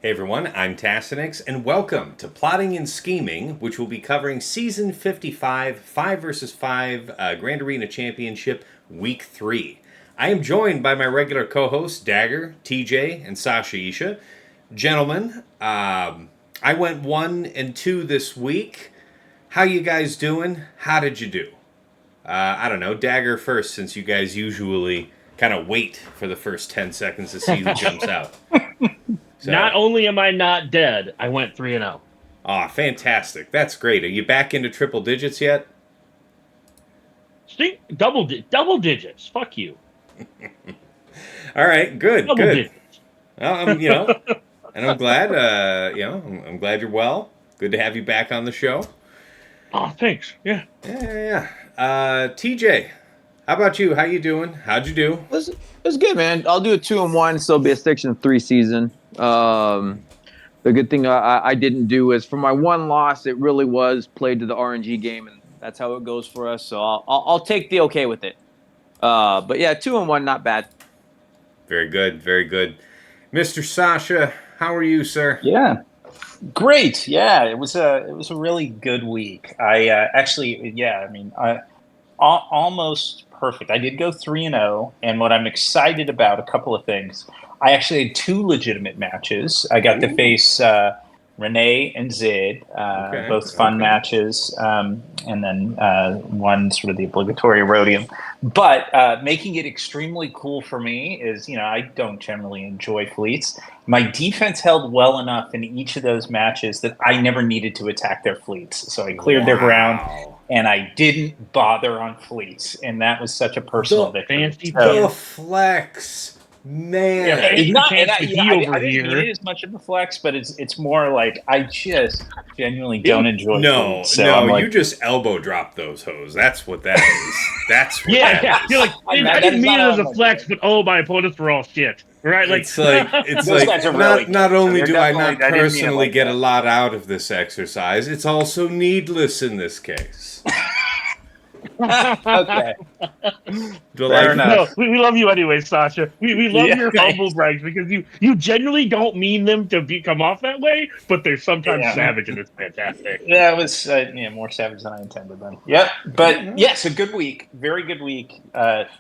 Hey everyone, I'm Tassinix, and welcome to Plotting and Scheming, which will be covering Season 55, 5 versus 5 Grand Arena Championship, Week 3. I am joined by my regular co-hosts, Dagger, TJ, and Sasha Isha. Gentlemen, I went 1 and 2 this week. How you guys doing? How did you do? I don't know, Dagger first, since you guys usually kind of wait for the first 10 seconds to see who jumps out. So, Not only am I not dead, I went 3-0. fantastic. That's great. Are you back into triple digits yet? See, double digits. Fuck you. All right, good, Double good. digits. Well, and I'm glad, I'm glad you're well. Good to have you back on the show. Oh, thanks. Yeah. Yeah. TJ, how about you? How you doing? How'd you do? It's good, man. I'll do a 2-1, so it'll be a 6-3 season. The good thing I didn't do is for my one loss, it really was played to the RNG game, and that's how it goes for us. So I'll take the okay with it. But yeah, 2-1, not bad. Very good, very good. Mr. Sasha, how are you, sir? Yeah, great. Yeah, it was a really good week. I actually, yeah, I mean, almost perfect. I did go 3-0, and what I'm excited about, a couple of things. I actually had two legitimate matches. I got to face Renee and Zid, Okay, both fun okay. matches, and then one sort of the obligatory Rhodium. But making it extremely cool for me is, I don't generally enjoy fleets. My defense held well enough in each of those matches that I never needed to attack their fleets. So I cleared their ground, Wow. and I didn't bother on fleets, and that was such a personal victory. fancy So, The flex, man. yeah, it's not, and fancy D I over didn't mean here. it as much of a flex, but it's more like I just genuinely don't enjoy No, fleets. So no, I'm like, you just elbow drop those hoes. That's what that is. That's what Yeah, that yeah. is. You're like, I I that didn't is mean it not as how a I'm flex, looking but my opponents were all shit. Right? Like, It's Those guys are really not good. only They're do I definitely- not I didn't mean it personally like get that. a lot out of this exercise, it's also needless in this case. Okay, Do fair like enough. no, we love you anyway, Sasha. We love Yeah, your humble brags because you genuinely don't mean them to come off that way, but they're sometimes yeah. savage and it's fantastic. Yeah, it was more savage than I intended then. Yep, but yes, a good week, very good week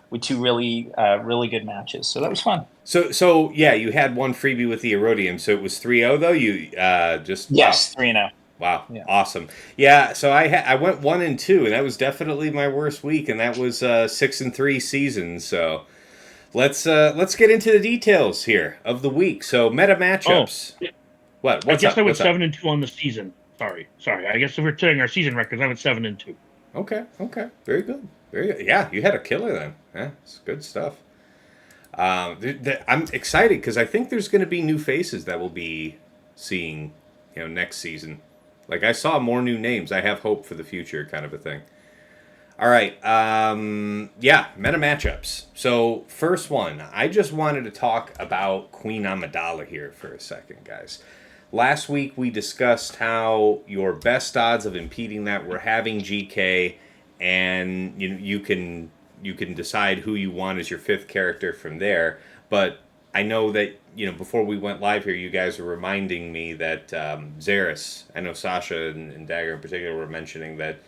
with two really good matches. So that was fun. so yeah, you had one freebie with the Erodium, so it was 3-0 though. You just wow. Yes, 3-0. Wow, Yeah. awesome. Yeah, so I went 1 and 2, and that was definitely my worst week, and that was 6-3 season. So let's get into the details here of the week. So meta matchups. What? I What's guess up? I went What's up? 7-2 on the season. Sorry. I guess if we're saying our season records, I went 7-2. Okay, very good, very good. Yeah, you had a killer then. Yeah, it's good stuff. I'm excited because I think there's going to be new faces that we'll be seeing, next season. Like I saw more new names. I have hope for the future, kind of a thing. All right, yeah, meta matchups. So first one, I just wanted to talk about Queen Amidala here for a second, guys. Last week we discussed how your best odds of impeding that were having GK, and you can decide who you want as your fifth character from there. But I know that before we went live here, you guys were reminding me that Xeris. I know Sasha and Dagger in particular were mentioning that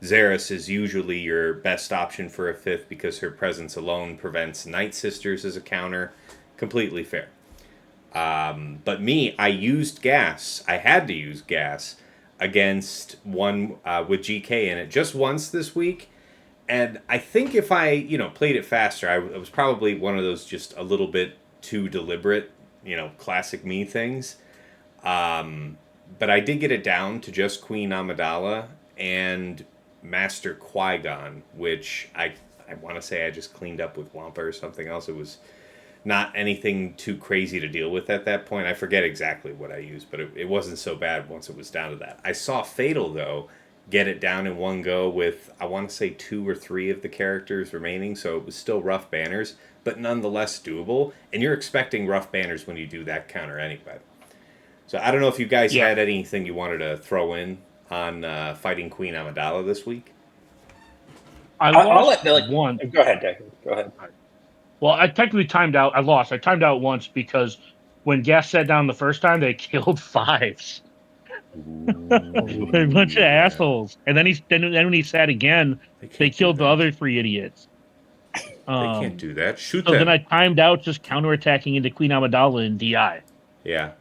Xeris is usually your best option for a fifth because her presence alone prevents Night Sisters as a counter. Completely fair. But me, I used gas. I had to use gas against one with GK in it just once this week. And I think if I, played it faster, I was probably one of those just a little bit too deliberate, classic me things. But I did get it down to just Queen Amidala and Master Qui-Gon, which I want to say I just cleaned up with Wampa or something else. It was not anything too crazy to deal with at that point. I forget exactly what I used, but it wasn't so bad once it was down to that. I saw Fatal, though, get it down in one go with, I want to say, 2 or 3 of the characters remaining, so it was still rough banners, but nonetheless doable. And you're expecting rough banners when you do that counter anyway. So I don't know if you guys had anything you wanted to throw in on fighting Queen Amidala this week. I'll let one. Go ahead, Declan. Go ahead. Well, I technically timed out. I lost. I timed out once because when Gas sat down the first time, they killed fives. They're a bunch of assholes. And then then when he sat again, they killed the other 3 idiots. They can't do that. Shoot So them. then I timed out just counterattacking into Queen Amidala and DI. Yeah.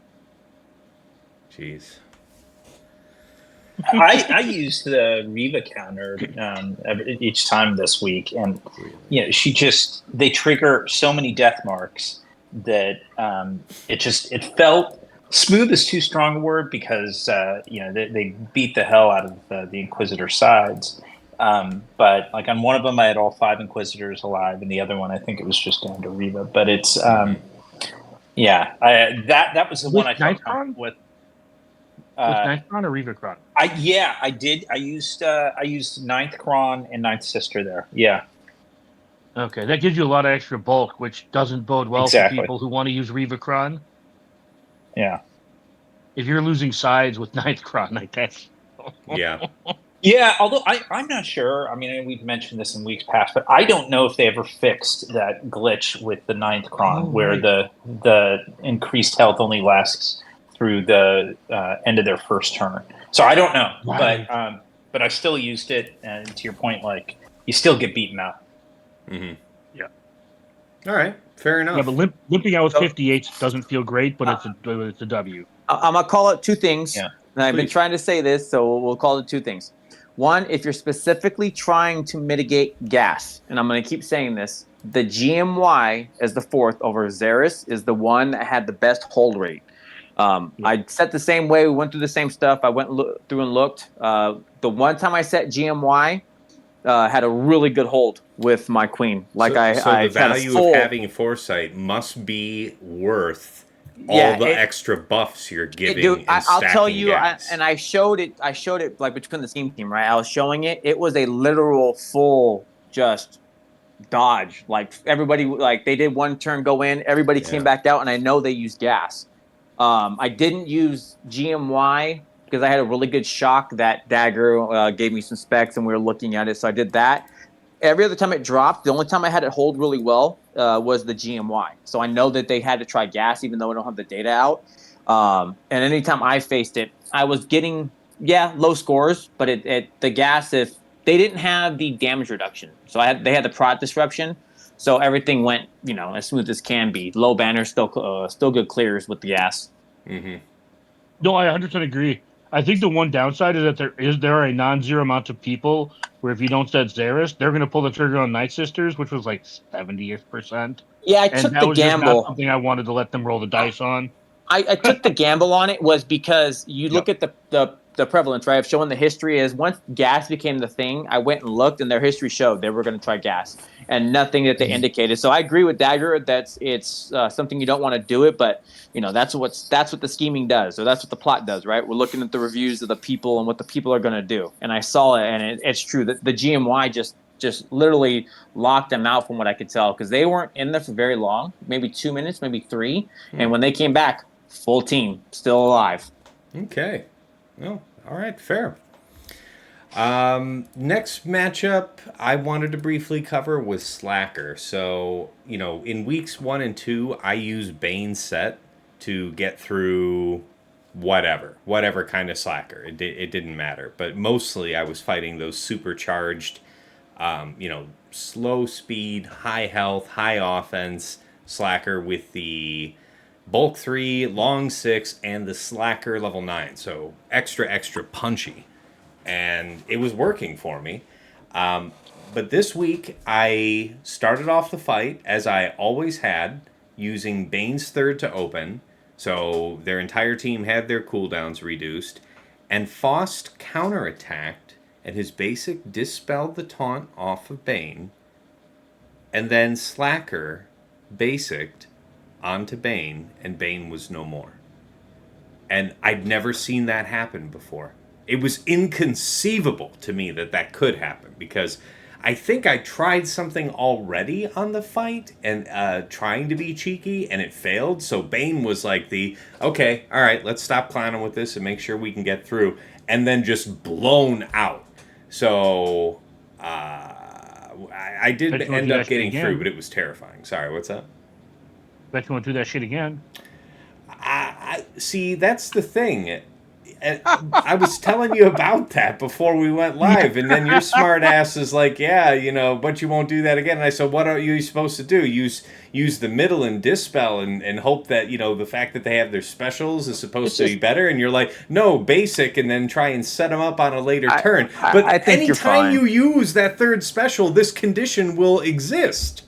Jeez. I used the Riva counter each time this week, and they trigger so many death marks that it felt smooth is too strong a word because they beat the hell out of the Inquisitor sides. But like on one of them, I had all 5 Inquisitors alive, and the other one, I think it was just down to Riva. But it's that was the one I felt comfortable with. With Ninth Cron or Riva Cron? I did. I used Ninth Cron and Ninth Sister there. Yeah. Okay, that gives you a lot of extra bulk, which doesn't bode well for people who want to use Riva Cron. Yeah. If you're losing sides with Ninth Cron, like that's Yeah. Yeah, although I'm not sure. I mean, we've mentioned this in weeks past, but I don't know if they ever fixed that glitch with the Ninth Cron where the increased health only lasts through the end of their first turn. So I don't know, but I still used it. And to your point, like you still get beaten up. Mm-hmm. Yeah. All right. Fair enough. Yeah, but limping out with 58 doesn't feel great, but it's a W. I'm gonna call it 2 things. Yeah. And I've been trying to say this, so we'll call it 2 things. One, if you're specifically trying to mitigate gas, and I'm going to keep saying this, the GMY as the 4th over Xeris is the one that had the best hold rate. I set the same way. We went through the same stuff. I went through and looked. The one time I set GMY, had a really good hold with my queen. Like so the value of having foresight must be worth all the extra buffs you're giving. I'll tell you, gas. I showed it. I showed it like between the scheme team, right? I was showing it. It was a literal full just dodge. Like everybody, like they did one turn go in, everybody came back out, and I know they used gas. I didn't use GMY because I had a really good shock that Dagger gave me some specs, and we were looking at it, so I did that. Every other time it dropped, the only time I had it hold really well was the GMY. So I know that they had to try gas, even though I don't have the data out. And anytime I faced it, I was getting low scores, but the gas, if they didn't have the damage reduction, so they had the product disruption, so everything went as smooth as can be. Low banner, still good clears with the gas. Mm-hmm. No, I 100% agree. I think the one downside is that there are a non-zero amount of people where if you don't set Xeris, they're going to pull the trigger on Night Sisters, which was like 70%. Yeah, I took the gamble. Just not something I wanted to let them roll the dice on. I took the gamble on it was because you look at the prevalence, right? I've shown the history is once gas became the thing, I went and looked and their history showed they were going to try gas and nothing that they indicated. So I agree with Dagger that it's something you don't want to do it, but that's what the scheming does. So that's what the plot does, right? We're looking at the reviews of the people and what the people are going to do. And I saw it and it's true that the GMY just literally locked them out from what I could tell because they weren't in there for very long, maybe 2 minutes, maybe 3. And when they came back, full team, still alive. Okay. Well, all right, fair. Next matchup I wanted to briefly cover was Slacker. So, in weeks 1 and 2, I used Bane set to get through whatever kind of Slacker. It didn't matter. But mostly I was fighting those supercharged, slow speed, high health, high offense Slacker with the Bulk 3, Long 6, and the Slacker level 9. So extra punchy. And it was working for me. But this week, I started off the fight, as I always had, using Bane's Third to open. So their entire team had their cooldowns reduced. And Faust counterattacked, and his basic dispelled the taunt off of Bane. And then Slacker basicked onto Bane, and Bane was no more. And I'd never seen that happen before. It was inconceivable to me that could happen, because I think I tried something already on the fight, and trying to be cheeky, and it failed. So Bane was like okay, all right, let's stop clowning with this and make sure we can get through, and then just blown out. So I did end up getting through, but it was terrifying. Sorry, what's up? Bet you went through that shit again. See, that's the thing. And I was telling you about that before we went live, and then your smart ass is like, "Yeah, but you won't do that again." And I said, "What are you supposed to do? Use the middle and dispel, and hope that the fact that they have their specials is supposed to be better." And you're like, "No, basic, and then try and set them up on a later turn." But I think you're anytime fine. you use that third special, this condition will exist.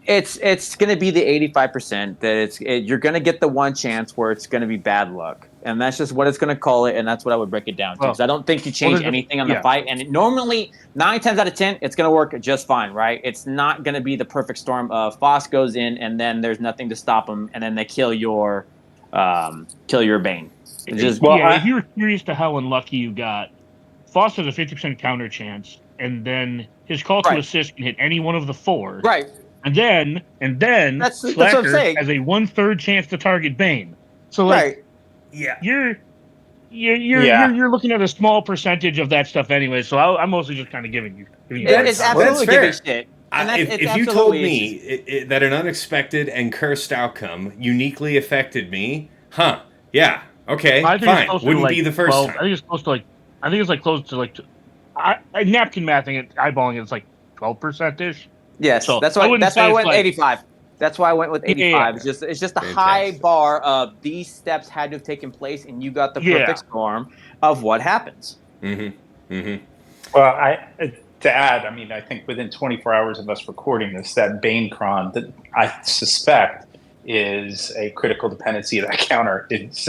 It's going to be the 85% that you're going to get the one chance where it's going to be bad luck. And that's just what it's going to call it, and that's what I would break it down to. Because I don't think you change anything on the fight. And normally, 9 times out of 10, it's going to work just fine, right? It's not going to be the perfect storm of Foss goes in, and then there's nothing to stop him, and then they kill your Bane. If you were curious to how unlucky you got, Foss has a 50% counter chance, and then his call to assist can hit any one of the 4. Right. And then that's what Slacker I'm saying. has a 1/3 chance to target Bane. So you're looking at a small percentage of that stuff anyway. So I'm mostly just kind of giving you. It's absolutely giving shit. If you told me that an unexpected and cursed outcome uniquely affected me, yeah, okay, fine, wouldn't be the first 12, time. I think it's close to close to napkin mathing it, eyeballing it, it's like 12% ish. Yes, so that's why I went 85. That's why I went with 85. Yeah. It's just a high bar of these steps had to have taken place, and you got the perfect storm of what happens. Mm-hmm. Mm-hmm. Well, to add, I think within 24 hours of us recording this, that Bane Cron that I suspect is a critical dependency of that counter is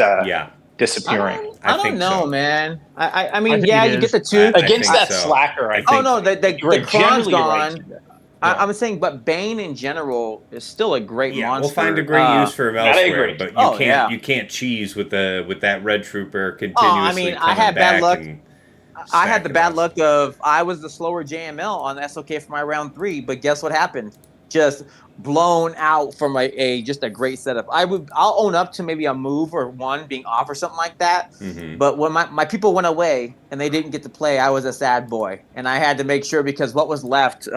disappearing. I don't know, man. I mean, you get the 2 against that Slacker. The Cron's gone. I'm saying, but Bane in general is still a great monster. We'll find a great use for him elsewhere, but you can't cheese with that Red Trooper continuously. I had bad luck. I had the bad luck of I was the slower JML on SOK for my round 3, but guess what happened? Just blown out from just a great setup. I'll own up to maybe a move or one being off or something like that. Mm-hmm. But when my people went away and they didn't get to play, I was a sad boy, and I had to make sure because what was left.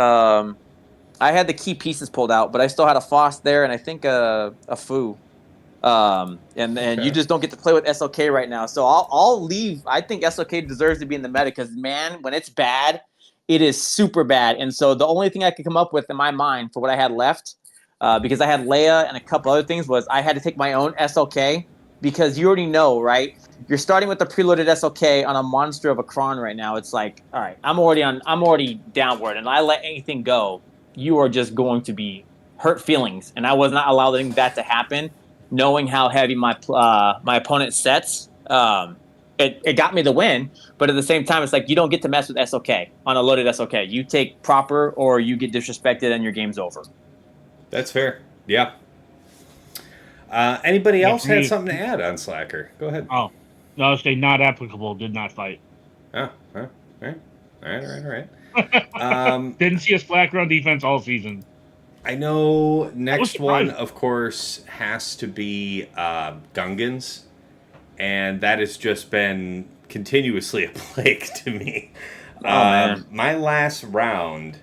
I had the key pieces pulled out, but I still had a Foss there, and I think a Fu. And you just don't get to play with SOK right now. So I'll leave. I think SOK deserves to be in the meta because, man, when it's bad, it is super bad. And so the only thing I could come up with in my mind for what I had left, because I had Leia and a couple other things, was I had to take my own SOK because you already know, right? You're starting with the preloaded SOK on a monster of a Cron right now. It's like, all right, I'm already downward, and I let anything go. You are just going to be hurt feelings, and I was not allowing that to happen. Knowing how heavy my opponent sets, it got me the win. But at the same time, it's like you don't get to mess with SOK on a loaded SOK. You take proper, or you get disrespected, and your game's over. That's fair. Yeah. Anybody else had something to add on Slacker? Go ahead. Oh, no, say not applicable. Did not fight. Oh, all right. Didn't see a Slacker on defense all season. I know next one, of course, has to be Gungans, and that has just been continuously a plague to me. Man. My last round,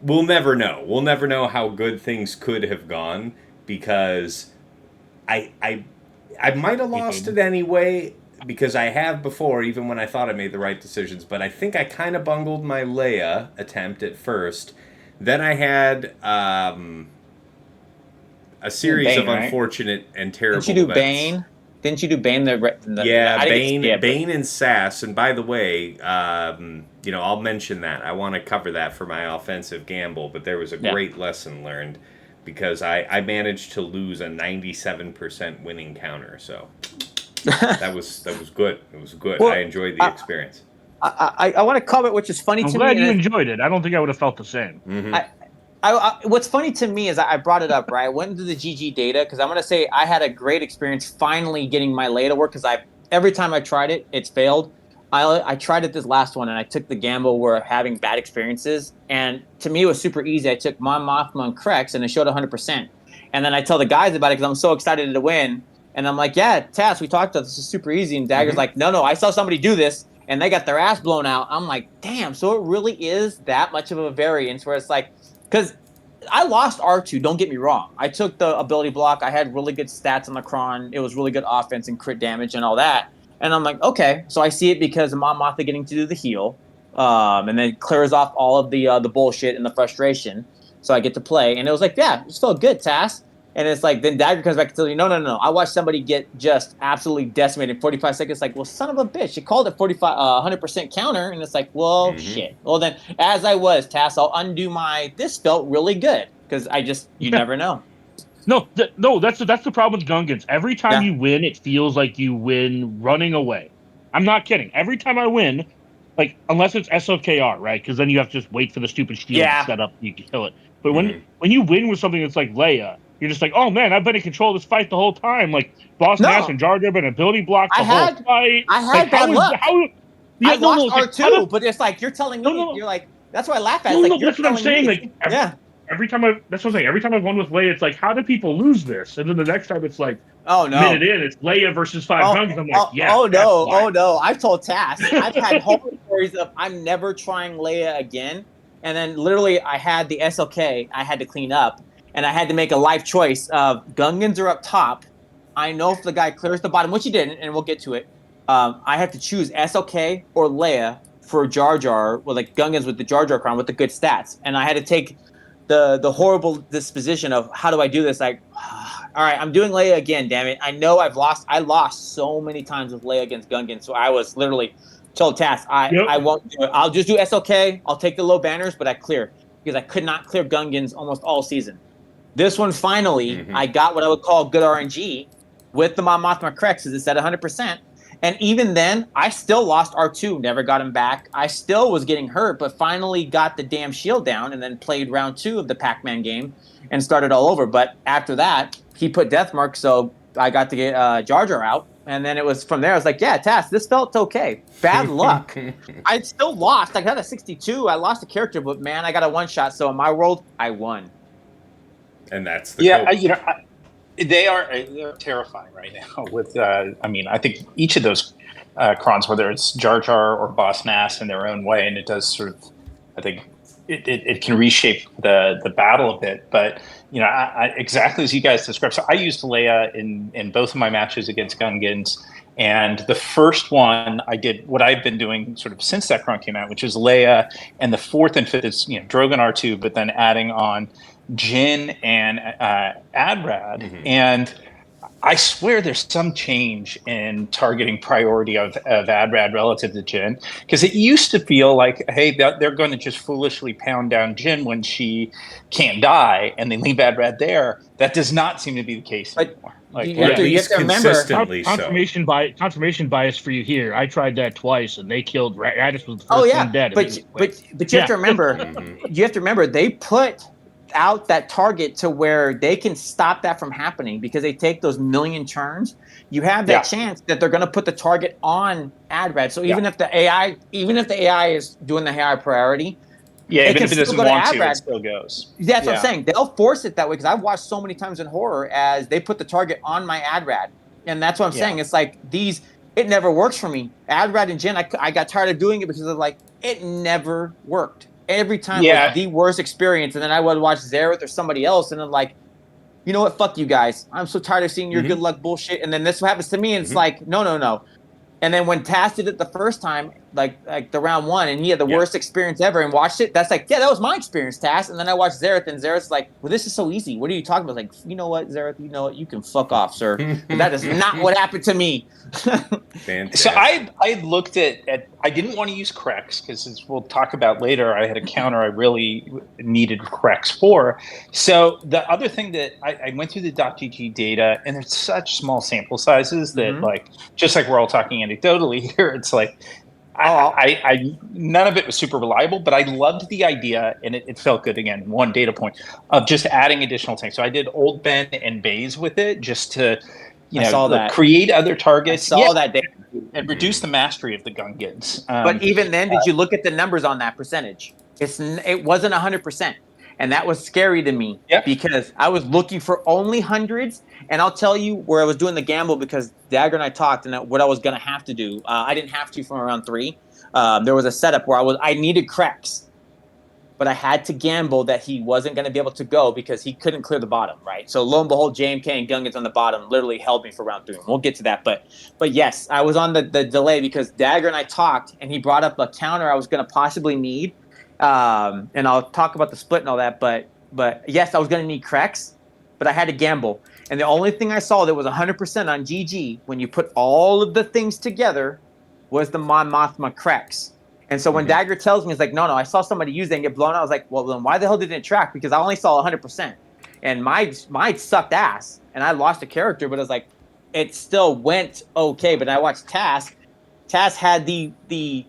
we'll never know. We'll never know how good things could have gone because I might have lost it anyway. Because I have before, even when I thought I made the right decisions. But I think I kind of bungled my Leia attempt at first. Then I had a series of unfortunate and terrible Didn't you do events. Bane? Didn't you do Bane? Bane and Sass. And by the way, I'll mention that. I want to cover that for my offensive gamble. But there was a great lesson learned. Because I managed to lose a 97% winning counter. So... that was good. It was good. Well, I enjoyed the experience. I want to comment, which is funny to me. I'm glad you enjoyed it. I don't think I would have felt the same. Mm-hmm. What's funny to me is I brought it up, right? I went into the GG data because I'm going to say I had a great experience finally getting my Leia to work because every time I tried it, it's failed. I tried it this last one, and I took the gamble where having bad experiences. And to me, it was super easy. I took Mon Mothma and Krex, and it showed 100%. And then I tell the guys about it because I'm so excited to win. And I'm like, yeah, Tass, we talked about this. This is super easy. And Dagger's like, no, I saw somebody do this, and they got their ass blown out. I'm like, damn, so it really is that much of a variance where it's like, because I lost R2. Don't get me wrong. I took the ability block. I had really good stats on the Kron. It was really good offense and crit damage and all that. And I'm like, okay. So I see it because Mon Mothma getting to do the heal, and then clears off all of the bullshit and the frustration. So I get to play, and it was like, yeah, it felt good, Tass. And it's like, then Dagger comes back and tells you, no. I watched somebody get just absolutely decimated in 45 seconds. Like, well, son of a bitch, you called it 100% counter. And it's like, well, shit. Well, then, as I was, Tass, I'll undo this felt really good. Because you never know. No, that's the problem with Gungans. Every time you win, it feels like you win running away. I'm not kidding. Every time I win, like, unless it's SOKR, right? Because then you have to just wait for the stupid shield to set up and you can kill it. But when you win with something that's like Leia, you're just like, oh man, I've been in control of this fight the whole time. Like Boss Nass and Jar Jar been ability blocked the whole fight. I had bad luck. I lost R2, but it's like you're telling me, you're like, that's why I laugh at it. Like, that's what I'm saying. Like, every time that's what I'm saying. Every time I've won with Leia, it's like, how do people lose this? And then the next time it's like, oh no, minute in, it's Leia versus 5 Gungans. I'm like, oh no. I've told Tass. I've had horror stories of I'm never trying Leia again. And then literally I had the SLK I had to clean up. And I had to make a life choice of Gungans are up top. I know if the guy clears the bottom, which he didn't, and we'll get to it. I have to choose SLK or Leia for Jar Jar, well, like Gungans with the Jar Jar crown with the good stats. And I had to take the horrible disposition of how do I do this? Like, all right, I'm doing Leia again, damn it. I know I lost so many times with Leia against Gungans. So I was literally told Tass, I won't do it. I'll just do SLK. I'll take the low banners, but I clear because I could not clear Gungans almost all season. This one, finally, I got what I would call good RNG with the Mon Mothma Crex, as it's at 100%. And even then, I still lost R2, never got him back. I still was getting hurt, but finally got the damn shield down and then played round 2 of the Pac-Man game and started all over. But after that, he put Deathmark, so I got to get Jar Jar out. And then it was from there, I was like, yeah, Tass, this felt okay. Bad luck. I still lost. I got a 62. I lost a character, but man, I got a one-shot. So in my world, I won. And that's the they're terrifying right now. With I think each of those crons, whether it's Jar Jar or Boss Nass, in their own way, and it does sort of, I think it can reshape the battle a bit. But I exactly as you guys described. So I used Leia in both of my matches against Gungans. And the first one I did what I've been doing sort of since that cron came out, which is Leia, and the 4th and 5th is Drogon R2, but then adding on Jin and Adrad. And I swear there's some change in targeting priority of Adrad relative to Jin, because it used to feel like, hey, they're going to just foolishly pound down Jin when she can't die, and they leave Adrad there. That does not seem to be the case anymore. Like, you have to remember confirmation bias for you here. I tried that twice, and they killed Radis was the first one dead. But you have to remember, they put out that target to where they can stop that from happening because they take those million turns. You have that chance that they're going to put the target on Adrad. So even if the AI is doing the AI priority. Yeah, even if it doesn't want to, it still goes. That's what I'm saying. They'll force it that way because I've watched so many times in horror as they put the target on my Adrad. And that's what I'm saying. It's like it never works for me. Adrad and Jin, I got tired of doing it because of it never worked. Every time it was the worst experience. And then I would watch Xerath or somebody else and then you know what? Fuck you guys. I'm so tired of seeing your good luck bullshit. And then this happens to me and it's like, no. And then when Tass did it the first time, like the round 1, and he had the worst experience ever and watched it, that's like, yeah, that was my experience, Tass. And then I watched Xerath, and Xerath's like, well, this is so easy. What are you talking about? Like, you know what, Xerath, you can fuck off, sir. That is not what happened to me. So I looked at I didn't want to use Crex because, as we'll talk about later, I had a counter I really needed Crex for. So the other thing that I went through the .gg data, and there's such small sample sizes that just like we're all talking anecdotally here, it's like I none of it was super reliable, but I loved the idea, and it felt good. Again, one data point of just adding additional tanks. So I did Old Ben and Baze with it just to create other targets. I saw that data. And reduce the mastery of the Gungans. But even then, did you look at the numbers on that percentage? It wasn't 100%. And that was scary to me because I was looking for only hundreds. And I'll tell you where I was doing the gamble because Dagger and I talked and what I was going to have to do. I didn't have to from around 3. There was a setup where I needed Crex. but I had to gamble that he wasn't going to be able to go because he couldn't clear the bottom, right? So lo and behold, JMK and Gungans on the bottom literally held me for round 3. We'll get to that, but yes, I was on the delay because Dagger and I talked, and he brought up a counter I was going to possibly need, and I'll talk about the split and all that. But yes, I was going to need Krex, but I had to gamble, and the only thing I saw that was 100% on GG when you put all of the things together was the Mon Mothma Krex. And so when Dagger tells me, it's like, no, I saw somebody use that and get blown out. I was like, well, then why the hell didn't it track? Because I only saw 100%. And my sucked ass. And I lost a character, but it was like, it still went okay. But I watched Task. Task had the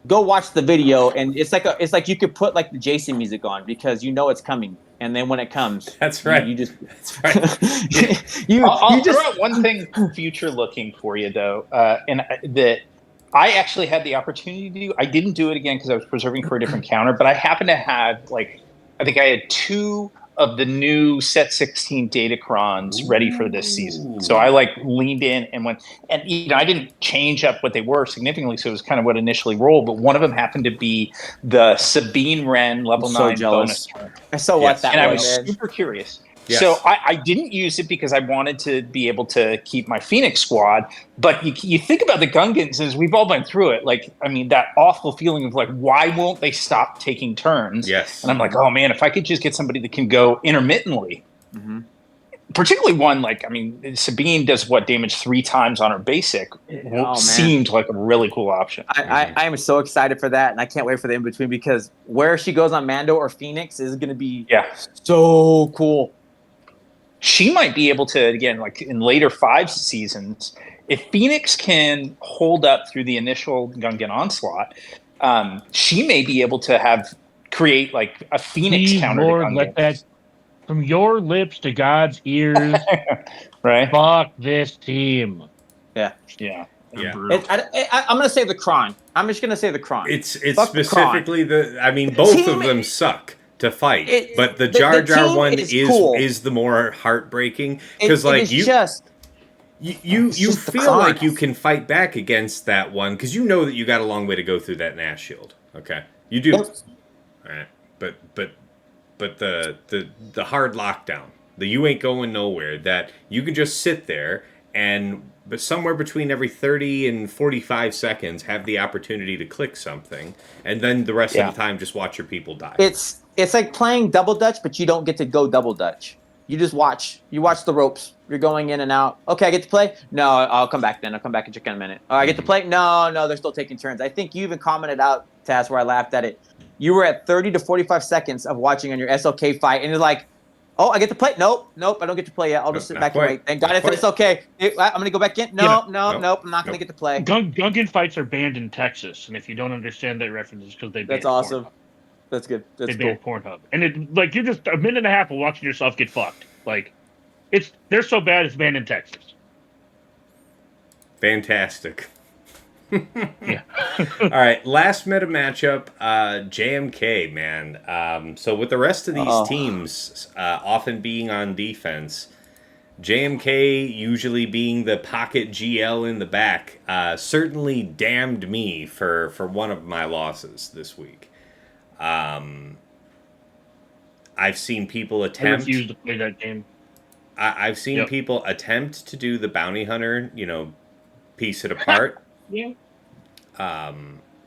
go watch the video. And it's like you could put like the Jason music on because you know it's coming. And then when it comes, that's right. That's right. I'll throw out one thing future looking for you though, and that I actually had the opportunity to do. I didn't do it again because I was preserving for a different counter, but I happened to have I think I had 2 of the new set 16 Datacrons ready for this season. So I leaned in and went, and I didn't change up what they were significantly, so it was kind of what initially rolled. But one of them happened to be the Sabine Wren level 9 bonus turn. I saw what that and was. I was super curious. Yes. So I didn't use it because I wanted to be able to keep my Phoenix squad. But you think about the Gungans, as we've all been through it, that awful feeling of why won't they stop taking turns? Yes. And I'm like, oh man, if I could just get somebody that can go intermittently, particularly one Sabine does damage 3 times on her basic. Seemed like a really cool option. I am so excited for that, and I can't wait for the in between because where she goes on Mando or Phoenix is going to be so cool. She might be able to, again, in later 5 seasons, if Phoenix can hold up through the initial Gungan onslaught, she may be able to create a Phoenix counter Lord, to Gungan. let that from your lips to God's ears. Right? Fuck this team. Yeah. Yeah. I'm going to say the Kron. I'm just going to say the Kron. It's specifically both of them suck to fight, but the Jar Jar one is the more heartbreaking because you feel like you can fight back against that one because you know that you got a long way to go through that Nash shield. Okay, you do. All right, but the hard lockdown, the you ain't going nowhere, that you can just sit there but somewhere between every 30 and 45 seconds have the opportunity to click something, and then the rest of the time just watch your people die. It's like playing double dutch, but you don't get to go double dutch. You just watch. You watch the ropes. You're going in and out. Okay, I get to play? No, I'll come back then. I'll come back and check in a minute. Oh, I get to play? No, they're still taking turns. I think you even commented out, Taz, where I laughed at it. You were at 30 to 45 seconds of watching on your SLK fight, and you're like, oh, I get to play? Nope, I don't get to play yet. I'll just sit back and wait. Thank God it's okay. I'm going to go back in. Nope, I'm not going to get to play. Gungan fights are banned in Texas, and if you don't understand that reference, it's because they banned That's awesome. Pornhub. That's good. That's they banned Pornhub. And you're just a minute and a half of watching yourself get fucked. They're so bad it's banned in Texas. Fantastic. Yeah. All right, last meta matchup, JMK, man. So with the rest of these teams often being on defense, JMK usually being the pocket GL in the back certainly damned me for one of my losses this week. I've seen people attempt. I refuse to play that game. I've seen people attempt to do the bounty hunter, piece it apart. Yeah.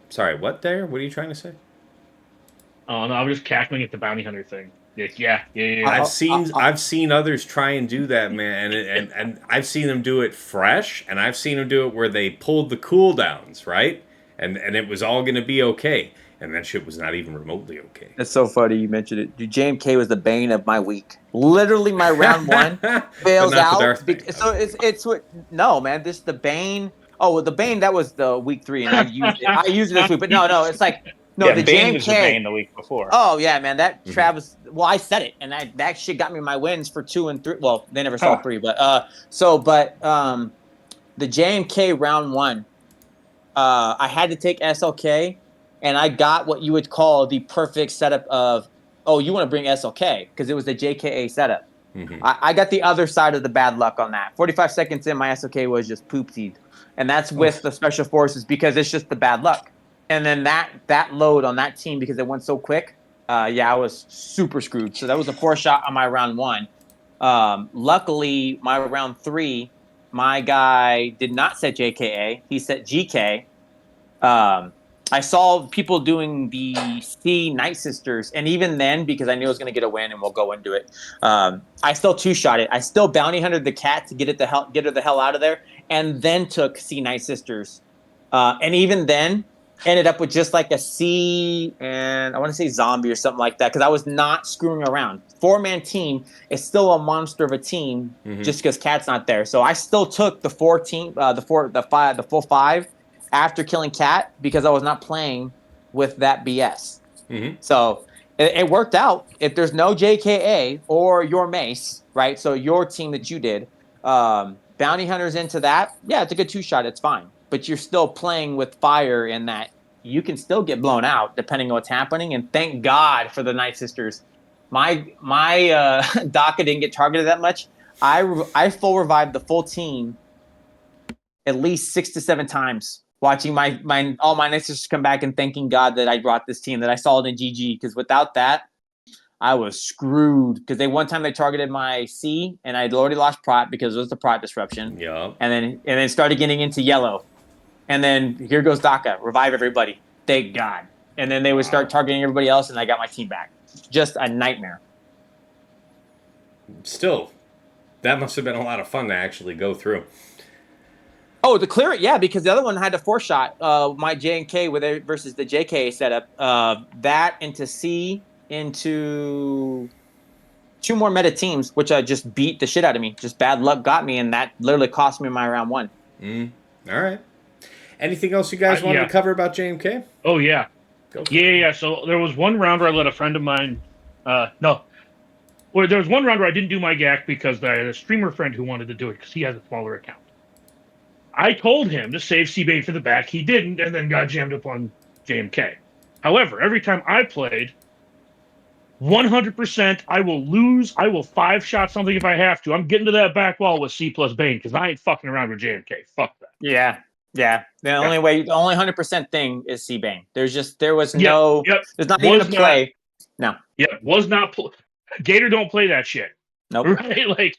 Sorry, what there? What are you trying to say? Oh no, I'm just cackling at the bounty hunter thing. Yeah. I've seen others try and do that, man, and I've seen them do it fresh, and I've seen them do it where they pulled the cooldowns, right? And it was all going to be okay, and that shit was not even remotely okay. It's so funny you mentioned it. Dude, JMK was the bane of my week. Literally, my round 1 fails out. So it's what? No, man, this the bane. Oh, well, the Bane, that was the week 3, and I used it this week. But no, it's like, no, the Bane JMK. was the Bane the week before. Oh, yeah, man, that Travis, well, I said it, and that shit got me my wins for 2 and 3. Well, they never saw 3, but, the JMK round 1, I had to take SLK, and I got what you would call the perfect setup of, you want to bring SLK, because it was the JKA setup. Mm-hmm. I got the other side of the bad luck on that. 45 seconds in, my SLK was just poopsied. And that's with the special forces because it's just the bad luck. And then that load on that team because it went so quick, Yeah, I was super screwed. So that was a 4-shot on my round 1. Luckily, my round 3, my guy did not set JKA. He set GK. I saw people doing the C Night Sisters, and even then, because I knew I was going to get a win, and we'll go into it, I still 2-shot it. I still bounty hunted the cat to get her the hell out of there, and then took C Night Sisters, and even then ended up with just like a C and I want to say zombie or something like that because I was not screwing around. 4-man team is still a monster of a team just because cat's not there. So I still took the full 5 after killing cat because I was not playing with that BS. So it worked out. If there's no JKA or your mace, right? So your team that you did, bounty hunters into that, yeah, it's a good 2-shot. It's fine. But you're still playing with fire in that you can still get blown out depending on what's happening. And thank God for the Night Sisters. My Daka didn't get targeted that much. I full revived the full team at least 6 to 7 times, watching all my Night Sisters come back and thanking God that I brought this team, that I saw it in GG. Because without that, I was screwed. Because one time they targeted my C, and I'd already lost prot because it was the prot disruption. Yeah. And then started getting into yellow. And then here goes Daka, revive everybody. Thank God. And then they would start targeting everybody else, and I got my team back. Just a nightmare. Still, that must have been a lot of fun to actually go through. Oh, to clear it, yeah, because the other one had a 4-shot. My J and K versus the JK setup. That into C into 2 more meta teams, which just beat the shit out of me. Just bad luck got me, and that literally cost me my round 1. All right. Anything else you guys wanted to cover about JMK? Oh, yeah. Yeah. So there was one round where I let a friend of mine... there was one round where I didn't do my GAC because I had a streamer friend who wanted to do it because he has a smaller account. I told him to save C-Bane for the back. He didn't, and then got jammed up on JMK. However, every time I played, 100% I will lose. I will 5-shot something if I have to. I'm getting to that back wall with C plus Bane because I ain't fucking around with JMK. Fuck that. Yeah. The only 100% thing is C-Bane. There's not even a play. No. Yeah, was not. Gator don't play that shit. Nope. Right? Like,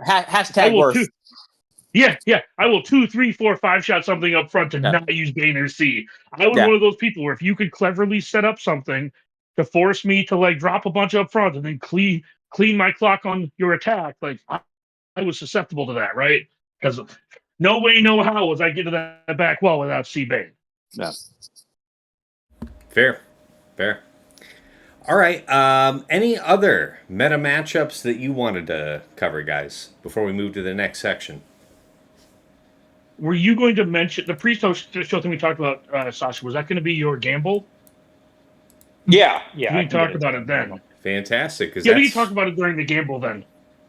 hashtag worse. Yeah. I will 2, 3, 4, 5-shot something up front to not use Bane or C. I was one of those people where if you could cleverly set up something to force me to like drop a bunch up front and then clean my clock on your attack, like I was susceptible to that, right? Because no way, no how was I get to that back wall without C-Bane. Yeah. Fair. All right. Any other meta matchups that you wanted to cover, guys, before we move to the next section? Were you going to mention the pre-show thing we talked about, Sasha? Was that going to be your gamble? Yeah. We talked about it then. Fantastic. We can talk about it during the gamble then.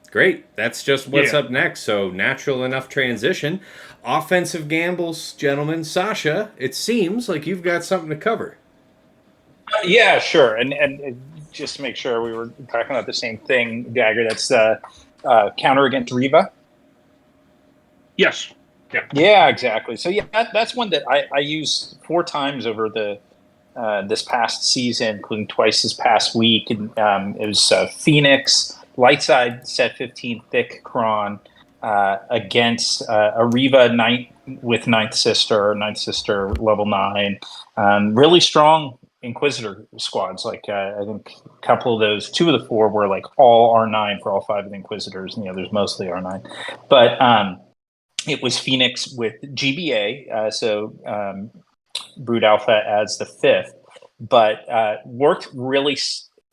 Great. That's just what's up next. So natural enough transition. Offensive gambles, gentlemen. Sasha, it seems like you've got something to cover. Yeah, sure. And just to make sure we were talking about the same thing, Dagger, that's counter against Riva. Yes. Yeah, exactly. So that's one that I used 4 times over this past season, including twice this past week. And it was Phoenix, Lightside, set 15, Thick Kron, against a Riva with Ninth Sister level 9. Really strong Inquisitor squads. Like I think a couple of those, 2 of the 4 were like all R9 for all 5 of the Inquisitors, and the others mostly R9. But it was Phoenix with GBA, so Brood Alpha as the 5th, but worked really,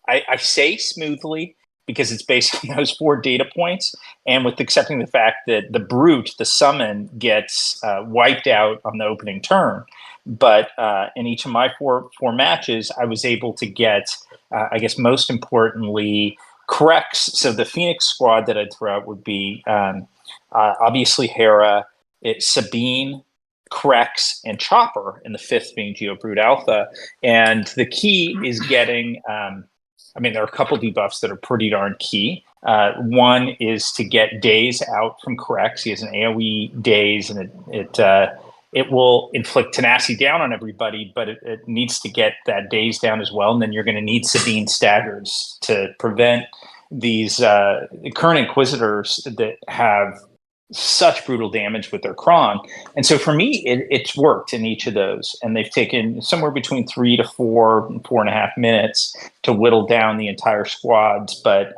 I say smoothly, because it's based on those 4 data points, and with accepting the fact that the Brute, the summon, gets wiped out on the opening turn. But in each of my four matches, I was able to get, I guess most importantly, corrects. So the Phoenix squad that I'd throw out would be obviously Hera, Sabine, Krex, and Chopper, and the 5th being Geobrood Alpha. And the key is getting, there are a couple debuffs that are pretty darn key. One is to get Daze out from Krex. He has an AoE Daze, and it will inflict tenacity down on everybody, but it needs to get that daze down as well. And then you're going to need Sabine staggers to prevent these current Inquisitors that have such brutal damage with their cron. And so for me, it's worked in each of those. And they've taken somewhere between 3 to 4 and 4.5 minutes to whittle down the entire squads, but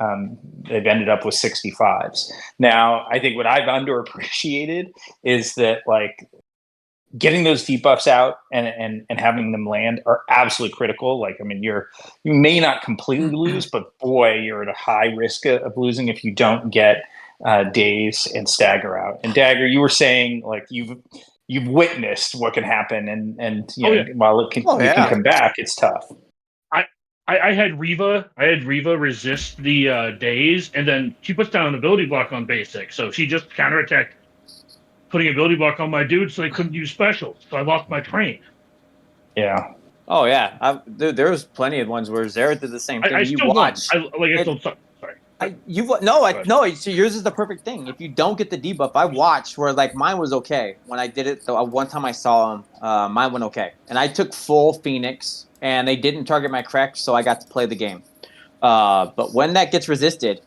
they've ended up with 65s. Now, I think what I've underappreciated is that, like, getting those debuffs out and having them land are absolutely critical. Like, I mean, you may not completely lose, but boy, you're at a high risk of losing if you don't get daze and stagger out. And Dagger, you were saying, like, you've witnessed what can happen, and you know, while it can come back, it's tough. I had Riva resist the daze, and then she puts down an ability block on basic, so she just counterattacked, putting ability block on my dude, so they couldn't use specials. So I lost my train. Yeah. Oh yeah, there was plenty of ones where Zera did the same thing. I you still watch. Sorry. So yours is the perfect thing. If you don't get the debuff, I watched where, like, mine was okay when I did it. So one time I saw him, mine went okay, and I took full Phoenix, and they didn't target my Crec, so I got to play the game. But when that gets resisted,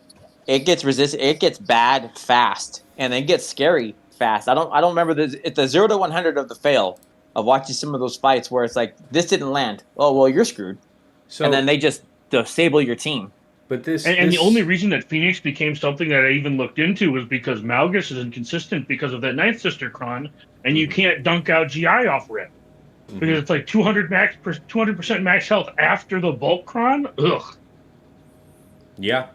it gets bad fast, and it gets scary fast. I don't remember it's the 0 to 100 of the fail of watching some of those fights where it's like, this didn't land. Oh well, you're screwed. So, and then they just disable your team. But the only reason that Phoenix became something that I even looked into was because Malgus is inconsistent because of that Ninth Sister Cron, and you can't dunk out GI off rip because it's like 200% max health after the bulk Cron. Ugh. Yeah.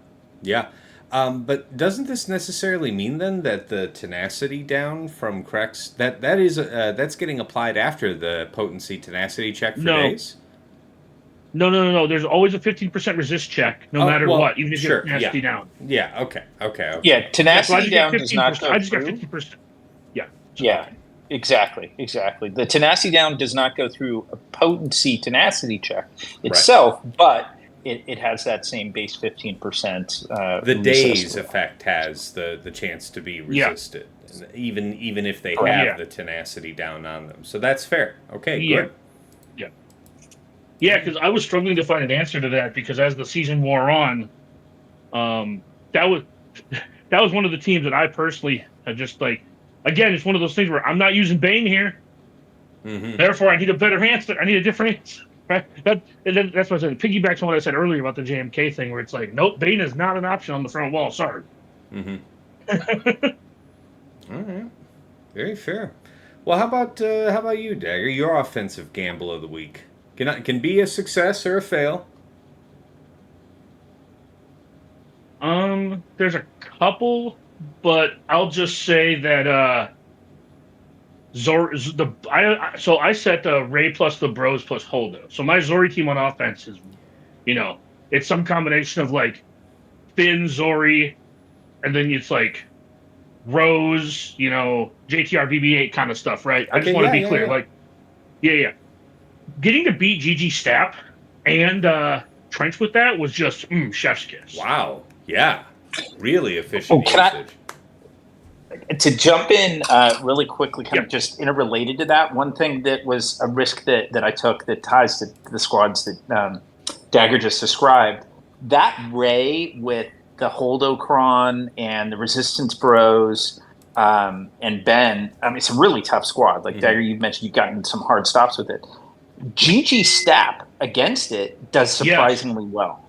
But doesn't this necessarily mean then that the tenacity down from Crex that's getting applied after the potency tenacity check for days? No. There's always a 15% resist check, no matter what, even if you have tenacity down. Yeah. Okay. Yeah, tenacity down does not go I just got through. 50%. Yeah. Yeah. Exactly. The tenacity down does not go through a potency tenacity check itself, but it has that same base 15%. The daze effect has the chance to be resisted, even if they have the tenacity down on them. So that's fair. Okay, good. Yeah, because I was struggling to find an answer to that, because as the season wore on, that was one of the teams that I personally had just, like, again, it's one of those things where I'm not using Bane here. Therefore, I need a better answer. I need a different answer. Right? That's what I said. Piggybacks on what I said earlier about the JMK thing, where it's like, nope, Bane is not an option on the front wall. Sorry. All right, very fair. Well, how about you, Dagger? Your offensive gamble of the week can be a success or a fail. There's a couple, but I'll just say that I set the Ray plus the Bros plus Holdo. So my Zori team on offense is, it's some combination of, like, Finn, Zori, and then it's like Rose, JTR, BB-8 kind of stuff, right? I just want to be clear. Like, getting to beat GG Stap and Trench with that was just chef's kiss. Wow. Yeah. Really efficient usage. To jump in really quickly, kind of just interrelated to that, one thing that was a risk that I took that ties to the squads that Dagger just described, that Ray with the Holdocron and the Resistance Bros and Ben, I mean, it's a really tough squad. Like, Dagger, you mentioned you've gotten some hard stops with it. GG Stap against it does surprisingly well.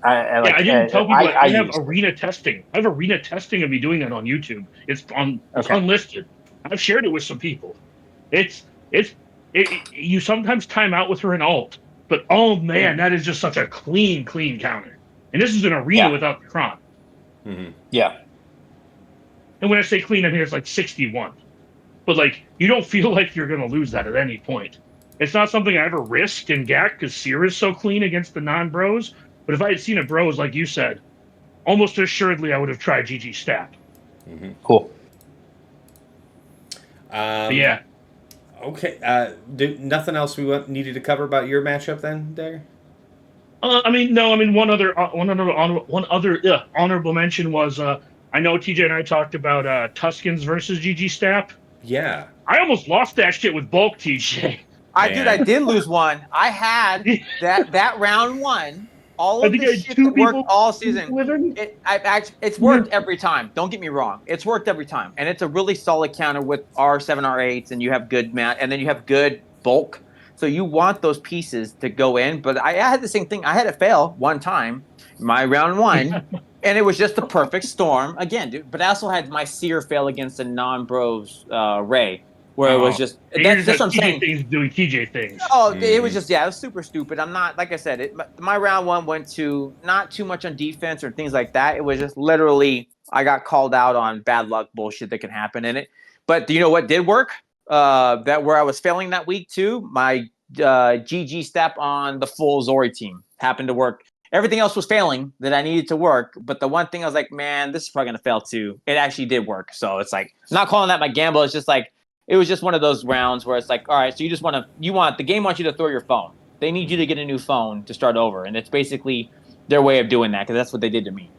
I didn't tell people I have arena testing. I have arena testing of me doing that on YouTube. It's unlisted. I've shared it with some people. You sometimes time out with her in alt, but oh man, that is just such a clean counter. And this is an arena without the Cron. Yeah. And when I say clean, I mean it's like 61. But, like, you don't feel like you're going to lose that at any point. It's not something I ever risked in GAC because Seer is so clean against the non-bros. But if I had seen a bros, like you said, almost assuredly I would have tried GG Stap. Cool. Yeah. Okay. Nothing else we needed to cover about your matchup then, Dagger? One other honorable mention was I know TJ and I talked about Tuskens versus GG Stap. Yeah. I almost lost that shit with bulk, TJ. I did lose one. I had that round one. All I of think the I had shit two that worked people all season. with him. It's worked every time. Don't get me wrong. It's worked every time, and it's a really solid counter with R7, R8s, and you have good mat, and then you have good bulk. So you want those pieces to go in. But I had the same thing. I had it fail one time, my round one, and it was just the perfect storm again, dude. But I also had my seer fail against a non-bros Ray, where it was just You that's just what had I'm TJ saying. things doing TJ things. Oh, it was just it was super stupid. I'm not like I said. My round one went to not too much on defense or things like that. It was just literally I got called out on bad luck bullshit that can happen in it. But do you know what did work? That where I was failing that week too. My GG step on the full Zori team happened to work. Everything else was failing that I needed to work, but the one thing I was like, man, this is probably gonna fail too. It actually did work. So it's like I'm not calling that my gamble. It's just like it was just one of those rounds where it's like, all right, so the game wants you to throw your phone. They need you to get a new phone to start over, and it's basically their way of doing that because that's what they did to me.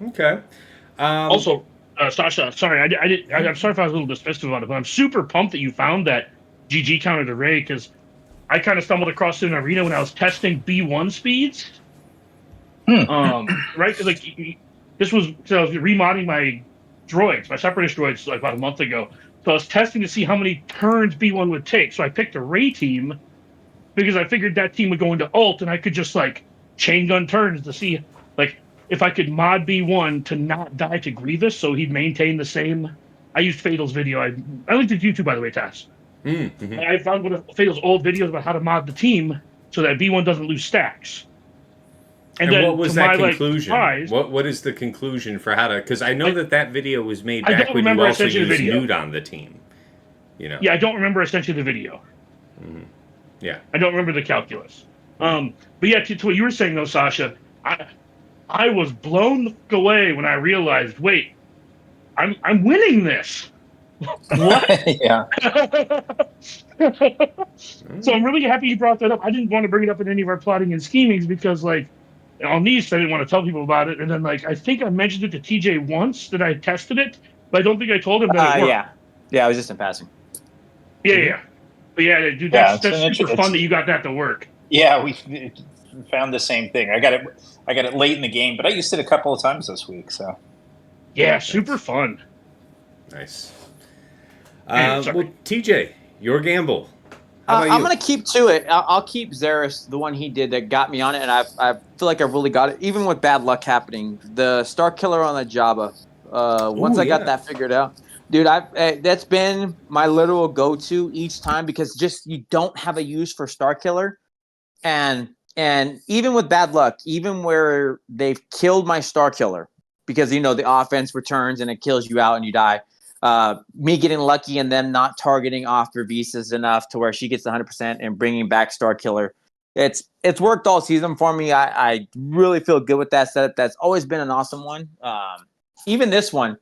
Okay. Also, Sasha, sorry, I'm sorry if I was a little dismissive about it, but I'm super pumped that you found that GG counter to Ray because I kind of stumbled across it in Arena when I was testing B1 speeds. Right? Because I was remodding my droids, my separatist droids, like about a month ago. So I was testing to see how many turns B1 would take. So I picked a Ray team because I figured that team would go into ult and I could just like chain gun turns to see like if I could mod B1 to not die to Grievous so he'd maintain the same. I used Fatal's video. I linked it to YouTube, by the way, Tass. Mm-hmm. I found one of Fatal's old videos about how to mod the team so that B1 doesn't lose stacks. And then what was to that my conclusion? surprise, What is the conclusion for how to? Because I know that video was made I back don't when you remember I also sent you the used video. nude on the team. You know. Yeah, I don't remember I sent you the video. Mm-hmm. Yeah. I don't remember the calculus. But yeah, to what you were saying though, Sasha, I was blown away when I realized, wait, I'm winning this. What? Yeah. So I'm really happy you brought that up. I didn't want to bring it up in any of our plotting and schemings because like on these I didn't want to tell people about it. And then like I think I mentioned it to TJ once that I tested it, but I don't think I told him that it worked. Yeah, I was just in passing. Yeah. But yeah, dude, Yeah, that's super fun that you got that to work. Yeah, we found the same thing. I got it late in the game, but I used it a couple of times this week. So yeah, super fun. Nice. Man, well, TJ, your gamble. How about I'm you? gonna keep to it. I'll keep Xeris, the one he did that got me on it, and I feel like I really got it, even with bad luck happening. The Star Killer on the Jabba. Once Ooh, I got yeah. that figured out, dude, that's been my literal go-to each time because just you don't have a use for Star Killer, and even with bad luck, even where they've killed my Star Killer because the offense returns and it kills you out and you die. Me getting lucky and them not targeting off their visas enough to where she gets 100% and bringing back Star Killer. It's worked all season for me. I really feel good with that setup. That's always been an awesome one. Even this one,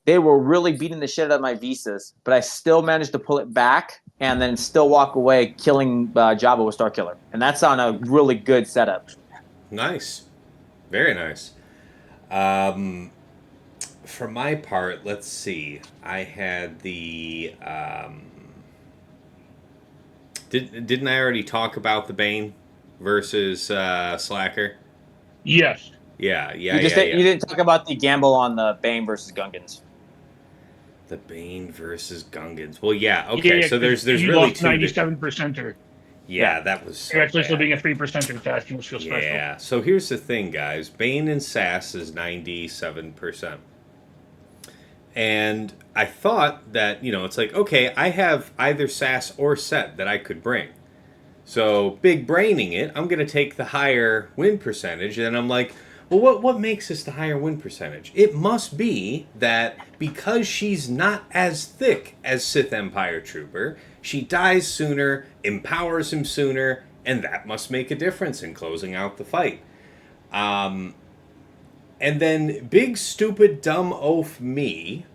they were really beating the shit out of my visas, but I still managed to pull it back and then still walk away killing Jabba with Star Killer. And that's on a really good setup. Nice. Very nice. For my part, let's see. I had the. Didn't I already talk about the Bane versus Slacker? Yes. Yeah. You didn't talk about the gamble on the Bane versus Gungans. The Bane versus Gungans. Well, yeah. Okay, so there's you really lost two. 97%er. Yeah, that was so Congratulations bad. on being a 3%er fast. You must feel special. Yeah. So here's the thing, guys. Bane and Sass is 97%. And I thought that, it's like, okay, I have either Sass or Set that I could bring. So, big braining it, I'm going to take the higher win percentage. And I'm like, well, what makes this the higher win percentage? It must be that because she's not as thick as Sith Empire Trooper, she dies sooner, empowers him sooner, and that must make a difference in closing out the fight. And then big, stupid, dumb oaf me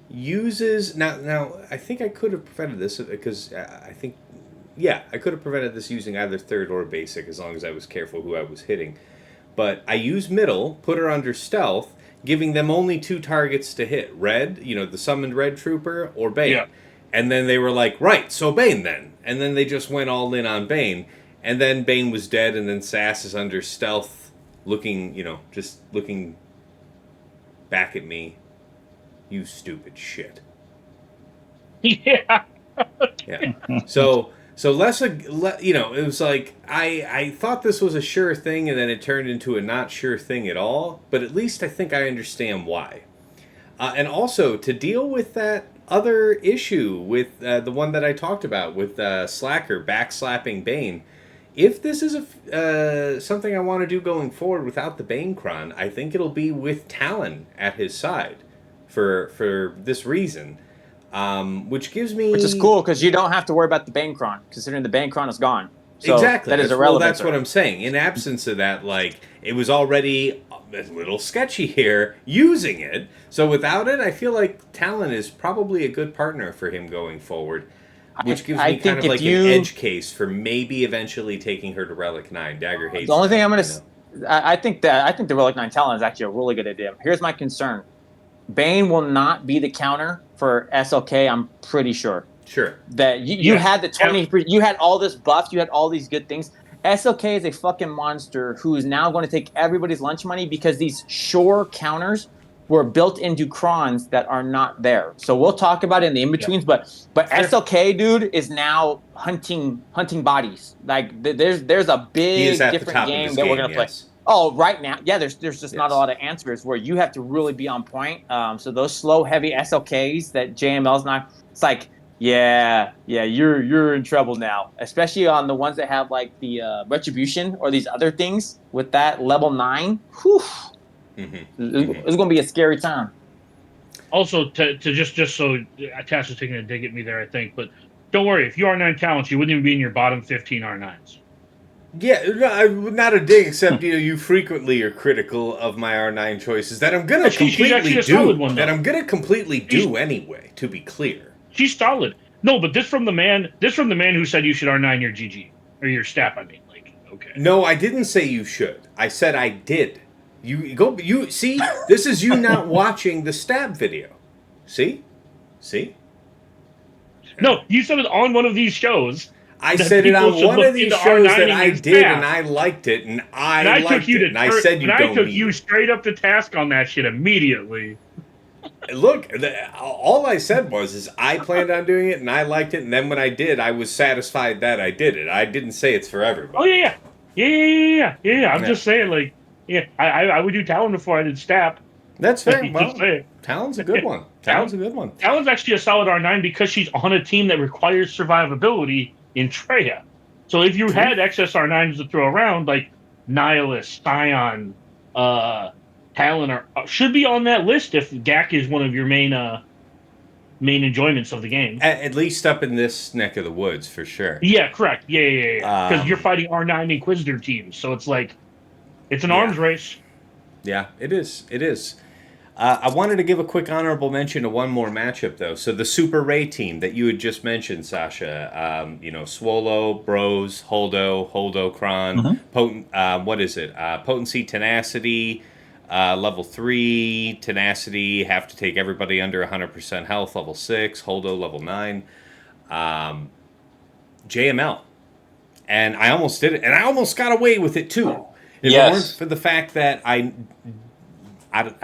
uses... Now, I think I could have prevented this because I think... Yeah, I could have prevented this using either third or basic as long as I was careful who I was hitting. But I use middle, put her under stealth, giving them only 2 targets to hit. Red, the summoned red trooper, or Bane. Yeah. And then they were like, right, so Bane then. And then they just went all in on Bane. And then Bane was dead, and then Sass is under stealth, looking, just looking back at me. You stupid shit. Yeah. Yeah. So less, it was like, I thought this was a sure thing, and then it turned into a not sure thing at all. But at least I think I understand why. And also, to deal with that other issue with the one that I talked about with Slacker backslapping Bane, if this is something I want to do going forward without the Banecron, I think it'll be with Talon at his side for this reason, which gives me... Which is cool, because you don't have to worry about the Banecron, considering the Banecron is gone. So exactly. That is irrelevant. Well, that's what I'm saying. In absence of that, it was already a little sketchy here using it. So without it, I feel like Talon is probably a good partner for him going forward, which gives me kind of like an edge case for maybe eventually taking her to Relic 9. Dagger hates the only thing that, I'm going to... I think the Relic 9 Talon is actually a really good idea. Here's my concern. Bane will not be the counter for SLK, I'm pretty sure. Sure. That you had the 20, you had all this buff, you had all these good things. SLK is a fucking monster who is now going to take everybody's lunch money because these Shore counters were built into crons that are not there. So we'll talk about it in the in-betweens, but SLK, dude, is now hunting bodies. Like there's a big different game that we're gonna play. Oh, right now, yeah. There's just not a lot of answers where you have to really be on point. So those slow, heavy SLKs that JML's not. It's like, yeah, you're in trouble now. Especially on the ones that have like the Retribution or these other things with that level 9. Whew. It's gonna be a scary time. Also, to just so Tash is taking a dig at me there, I think, but don't worry. If you R9 talents, you wouldn't even be in your bottom 15 R9s. Yeah, not a dig, except you frequently are critical of my R9 choices that I'm gonna completely do. That I'm gonna completely do anyway. To be clear, she's solid. No, but this from the man who said you should R9 your GG or your stat. I mean, okay. No, I didn't say you should. I said I did. You see, this is you not watching the stab video. See? No, you said it on one of these shows. I said it on one of these shows that I did, and I liked it, and I liked it, and I said you don't. I took you straight up to task on that shit immediately. Look, all I said was I planned on doing it, and I liked it, and then when I did, I was satisfied that I did it. I didn't say it's for everybody. Oh yeah. I'm just saying, I would do Talon before I did Stap. That's fair. Well, Talon's a good one. Talon's actually a solid R9 because she's on a team that requires survivability in Treya. So if you had excess R9s to throw around, like Nihilus, Scion, Talon should be on that list if GAC is one of your main enjoyments of the game. At least up in this neck of the woods, for sure. Yeah, correct. Yeah. Because you're fighting R9 Inquisitor teams, so it's like it's an arms race. Yeah, it is. I wanted to give a quick honorable mention to one more matchup, though. So the Super Ray team that you had just mentioned, Sasha, Swolo, Bros, Holdo, Kron, Potent, what is it? Potency, Tenacity, level 3, Tenacity, have to take everybody under 100% health, level 6, Holdo, level 9, JML. And I almost did it, and I almost got away with it, too. If it weren't for the fact that I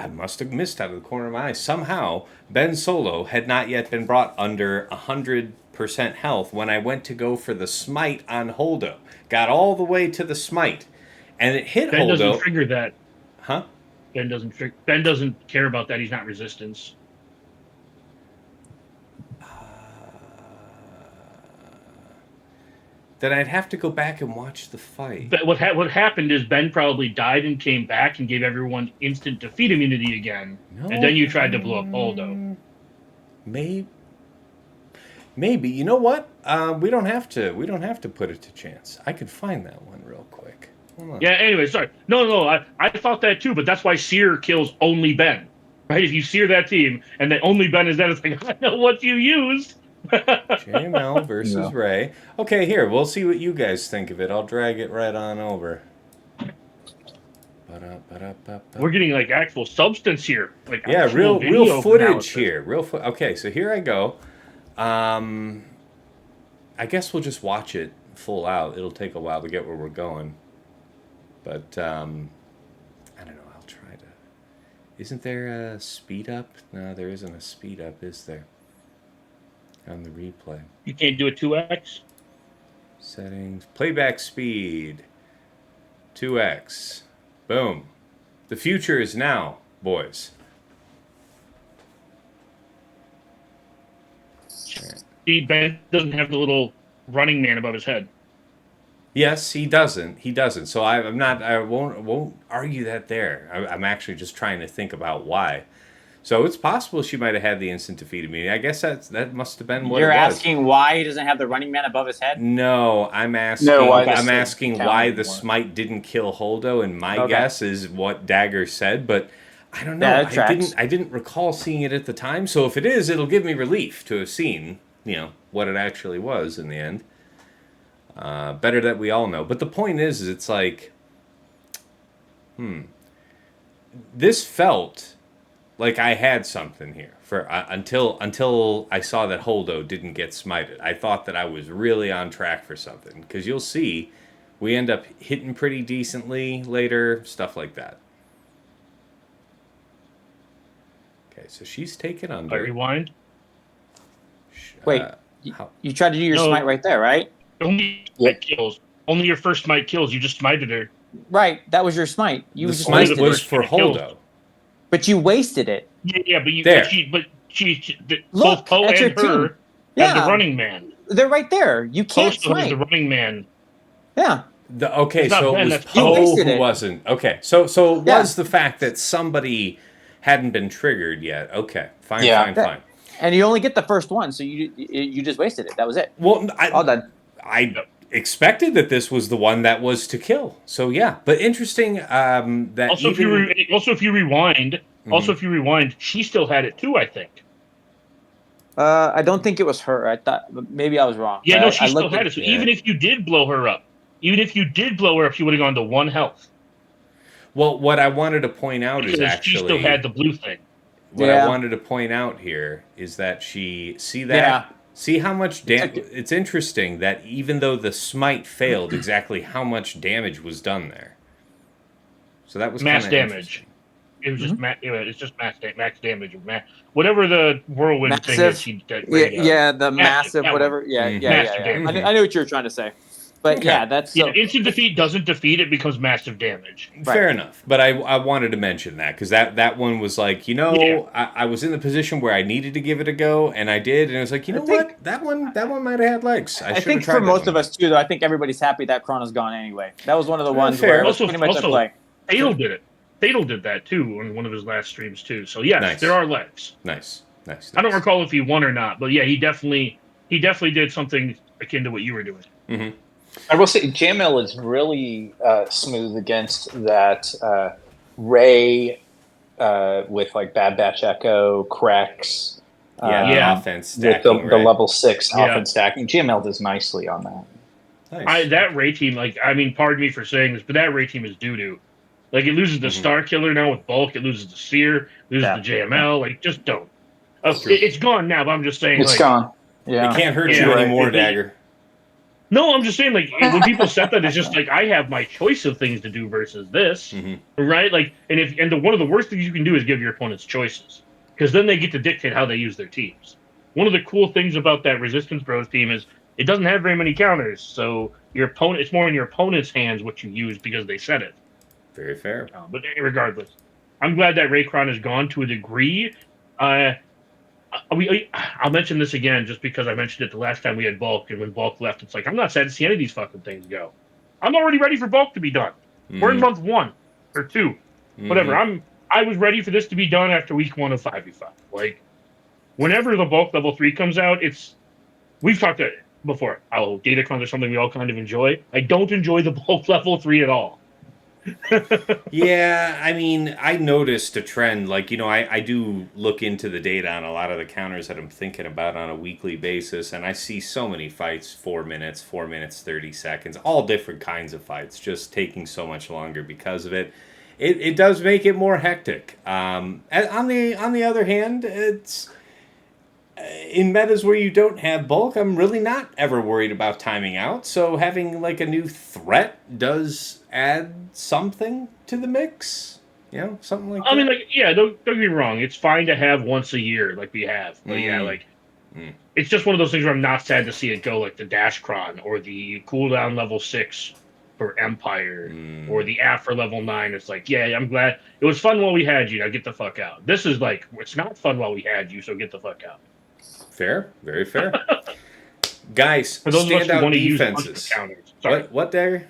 must have missed out of the corner of my eye. Somehow, Ben Solo had not yet been brought under 100% health when I went to go for the smite on Holdo. Got all the way to the smite, and it hit Ben Holdo. Ben doesn't trigger that. Huh? Ben doesn't care about that. He's not resistance. Then I'd have to go back and watch the fight. But what happened is Ben probably died and came back and gave everyone instant defeat immunity again. No, and then you tried to blow up Holdo. Maybe. You know what? We don't have to put it to chance. I could find that one real quick. Hold on. Yeah. Anyway, sorry. No. I thought that too, but that's why Seer kills only Ben. Right? If you Seer that team and then only Ben is dead, it's like, I know what you used. JML versus Ray. Okay, here, we'll see what you guys think of it. I'll drag it right on over. We're getting like actual substance here. Like real footage here. Okay, so here I go. I guess we'll just watch it full out. It'll take a while to get where we're going. But, I don't know. I'll try to... Isn't there a speed up? No, there isn't a speed up, is there? On the replay. You can't do a 2x? Settings. Playback speed. 2x. Boom. The future is now, boys. See, Ben doesn't have the little running man above his head. Yes, he doesn't. He doesn't. So I'm not. I won't argue that there. I'm actually just trying to think about why. So it's possible she might have had the instant defeat immunity. I guess that must have been what You're it was. asking why he doesn't have the running man above his head? No, I'm asking. I'm asking why the smite didn't kill Holdo, and my guess is what Dagger said, but I don't know. I didn't recall seeing it at the time. So if it is, it'll give me relief to have seen, what it actually was in the end. Better that we all know. But the point is it's like, this felt like I had something here for until I saw that Holdo didn't get smited. I thought that I was really on track for something, because you'll see, we end up hitting pretty decently later, stuff like that. Okay, so she's taken under. Rewind. Wait, you tried to do your smite right there, right? Only kills. Only your first smite kills. You just smited her. Right, that was your smite. The smite was for Holdo. But you wasted it. Yeah, but she look, both Poe and her team. have the running man. They're right there. You can't smite. Has the running man. Yeah. So it was Poe who wasn't. Okay, so it was the fact that somebody hadn't been triggered yet. Okay, fine. And you only get the first one, so you just wasted it. That was it. Well, all done. I expected that this was the one that was to kill. So yeah, but interesting that also if you rewind, she still had it too, I think. I don't think it was her. I thought maybe I was wrong. Yeah, no, she still had it. So even if you did blow her up, she would have gone to 1 health. Well, what I wanted to point out is actually she still had the blue thing. What I wanted to point out here is that see how much damage. It's interesting that even though the smite failed, exactly how much damage was done there. So that was mass damage. It was just it's just max damage. Whatever the whirlwind thing is. The massive whatever. I knew what you were trying to say. But that's instant defeat doesn't defeat, it becomes massive damage. Fair enough. But I wanted to mention that because that one was like, I was in the position where I needed to give it a go, and I did, and it was like, what? That one might have had legs. I think for most of us too, though, I think everybody's happy that Chrono's gone anyway. That was one of the ones where it was pretty much a play. Fatal did it. Fatal did that too on one of his last streams too. So yes, there are legs. Nice. I don't recall if he won or not, but yeah, he definitely did something akin to what you were doing. Mm-hmm. I will say, JML is really smooth against that Ray with like Bad Batch Echo, Krex. Offense stacking. With the level 6 offense stacking. JML does nicely on that. Nice. That Ray team, pardon me for saying this, but that Ray team is doo-doo. Like, it loses the Star Killer now with Bulk, it loses the Seer, loses the JML, like, just don't. It's gone now, but I'm just saying. It's gone. Yeah. It can't hurt you anymore, Dagger. No, I'm just saying, like, when people set that, it's just like, I have my choice of things to do versus this, right? Like, one of the worst things you can do is give your opponents choices, because then they get to dictate how they use their teams. One of the cool things about that Resistance Bros team is it doesn't have very many counters, so it's more in your opponent's hands what you use because they set it. Very fair. But regardless, I'm glad that Raycron is gone to a degree. I'll mention this again just because I mentioned it the last time we had Bulk, and when Bulk left, it's like, I'm not sad to see any of these fucking things go. I'm already ready for Bulk to be done. We're in month 1 or 2, whatever. I was ready for this to be done after week 1 of 5v5. Like, whenever the Bulk level 3 comes out, we've talked about it before. Datacons are something we all kind of enjoy. I don't enjoy the Bulk level 3 at all. Yeah, I mean, I noticed a trend. Like, I do look into the data on a lot of the counters that I'm thinking about on a weekly basis, and I see so many fights, 4 minutes, 30 seconds, all different kinds of fights, just taking so much longer because of it. It does make it more hectic. On the other hand, in metas where you don't have bulk, I'm really not ever worried about timing out. So having like a new threat does add something to the mix. You know, something like I that. mean, like, yeah, don't get me wrong. It's fine to have once a year, like we have. But yeah, like, it's just one of those things where I'm not sad to see it go, like the Dashcron or the cooldown level 6 for Empire or the After level 9. It's like, yeah, I'm glad it was fun while we had you. Now get the fuck out. This is like, it's not fun while we had you, so get the fuck out. Fair, very fair. Guys, For those of us who standout want to use a bunch of defenses. counters. Sorry. What, Dagger?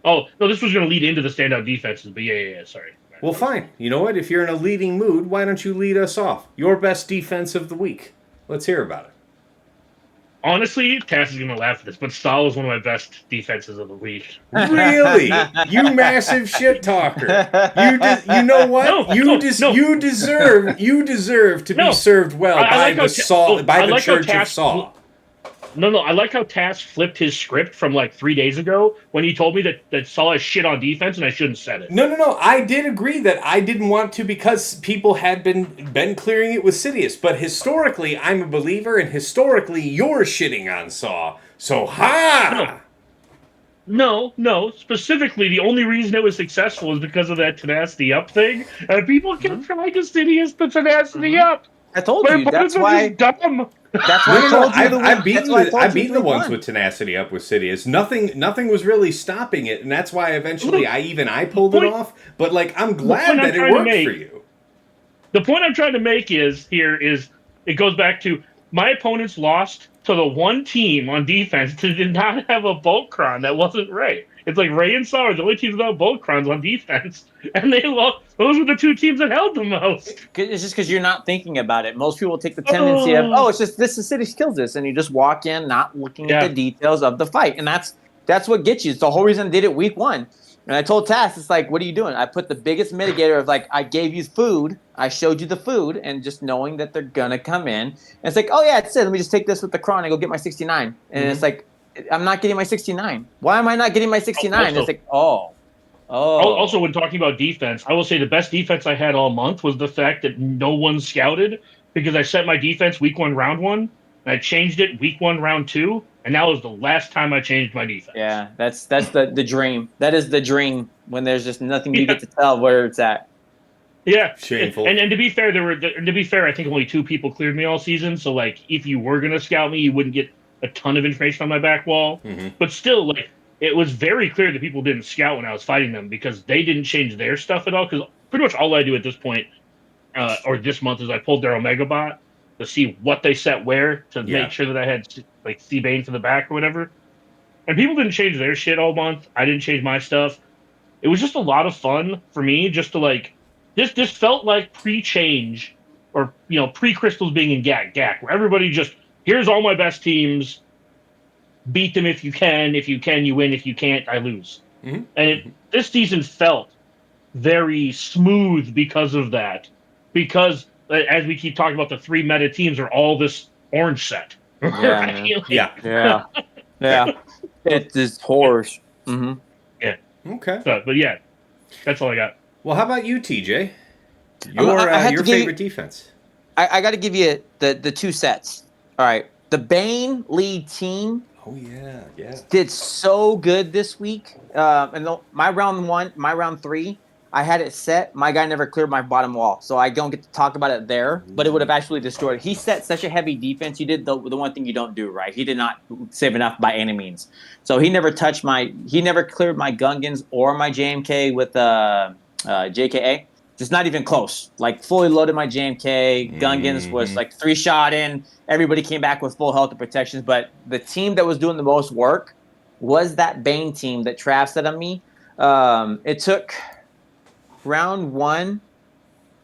Oh, no, this was going to lead into the standout defenses, but yeah, sorry. Well, fine. You know what? If you're in a leading mood, why don't you lead us off? Your best defense of the week. Let's hear about it. Honestly, Tass is going to laugh at this, but Stahl is one of my best defenses of the week. Really? You massive shit talker. You know what? You deserve to be served well by the Church of Saw. No, I like how Tass flipped his script from like 3 days ago when he told me that Saul is shit on defense and I shouldn't have said it. No. I did agree that I didn't want to because people had been clearing it with Sidious. But historically, I'm a believer, and historically, you're shitting on Saw. So, ha! No. Specifically, the only reason it was successful is because of that tenacity up thing. And people kept trying to Sidious the tenacity up. I told you. That's why. Dumb. That's why I told you. I've beaten the ones with tenacity up with Sidious. Nothing was really stopping it, and that's why eventually I pulled it off. But like, I'm glad that it worked for you. The point I'm trying to make is it goes back to my opponents lost to the one team on defense that did not have a Boltcron that wasn't Ray. It's like Ray and Saw are the only teams without Boltcrons on defense, and they lost. Those were the two teams that held the most. It's just because you're not thinking about it. Most people take the tendency of, it's just this is City kills this, and you just walk in not looking at the details of the fight, and that's what gets you. It's the whole reason I did it week 1. And I told Tass, it's like, what are you doing? I put the biggest mitigator of like, I gave you food, I showed you the food, and just knowing that they're gonna come in. And it's like, oh yeah, it's it. Let me just take this with the Kron and go get my 69. And it's like, I'm not getting my 69. Why am I not getting my 69? Also, it's like, oh. Also, when talking about defense, I will say the best defense I had all month was the fact that no one scouted, because I set my defense week 1, round 1, and I changed it week 1, round 2, and that was the last time I changed my defense. Yeah, that's the dream. That is the dream when there's just nothing you get to tell where it's at. Yeah, shameful. And to be fair, I think only 2 people cleared me all season. So like, if you were gonna scout me, you wouldn't get a ton of information on my back wall. But still, like, it was very clear that people didn't scout when I was fighting them because they didn't change their stuff at all. Because pretty much all I do at this point, or this month, is I pulled their Omega bot to see what they set where to make sure that I had like C-Bane for the back or whatever. And people didn't change their shit all month. I didn't change my stuff. It was just a lot of fun for me just to like, this felt like pre-change or, pre-Crystals being in GAC, where everybody just, here's all my best teams, beat them if you can, you win, if you can't, I lose. And this season felt very smooth because of that. Because, as we keep talking about, the 3 meta teams are all this orange set. Yeah. It is horse. Yeah. Okay. But yeah, that's all I got. Well, how about you, TJ? Your favorite defense? I got to give you the 2 sets. All right. The Bane lead team. Oh, yeah. Did so good this week. And my round 3, I had it set. My guy never cleared my bottom wall, so I don't get to talk about it there. But it would have actually destroyed it. He set such a heavy defense. He did the one thing you don't do, right? He did not save enough by any means. So he never cleared my Gungans or my JMK with JKA. Just not even close. Like, fully loaded my JMK. Gungans was like 3-shot in. Everybody came back with full health and protections. But the team that was doing the most work was that Bane team that Trav set on me. It took round 1.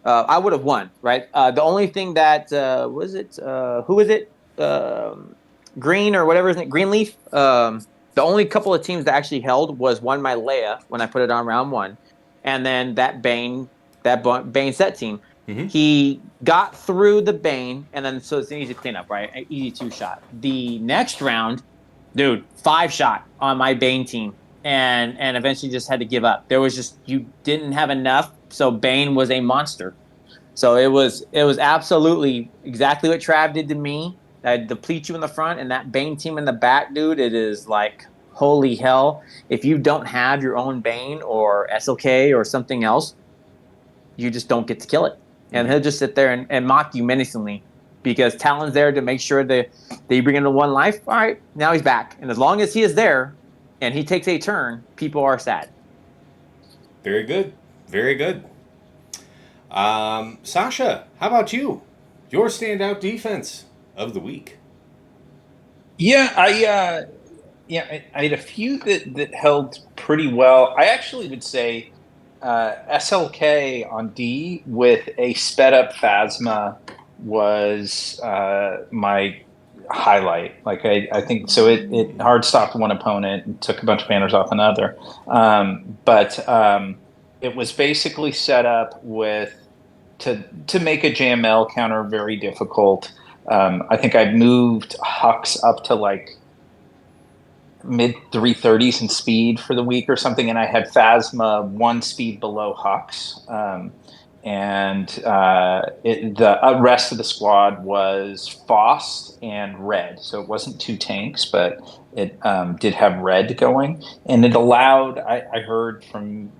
I would have won, right? The only thing that who was it? Green or whatever, isn't it? Greenleaf. The only couple of teams that actually held was my Leia when I put it on round 1, and then that Bane set team. He got through the Bane, and then so it's an easy cleanup, right? An easy 2-shot. The next round, dude, 5-shot on my Bane team. And eventually just had to give up. There was just, you didn't have enough, so Bane was a monster. So it was absolutely exactly what Trav did to me. I deplete you in the front, and that Bane team in the back, dude. It is like holy hell. If you don't have your own Bane or SLK or something else, you just don't get to kill it. And he'll just sit there and mock you menacingly because Talon's there to make sure that you bring him to one life. All right, now he's back. And as long as he is there and he takes a turn, people are sad. Very good. Very good. Sasha, how about you? Your standout defense of the week. Yeah, I had a few that held pretty well. I actually would say SLK on D with a sped up Phasma was my highlight. Like I think so. It hard stopped one opponent and took a bunch of banners off another. But it was basically set up with to make a JML counter very difficult. I think I moved Hux up to like mid 330s in speed for the week or something, and I had Phasma one speed below Hux. The rest of the squad was Faust and Red, so it wasn't two tanks, but it did have Red going, and it allowed. I heard from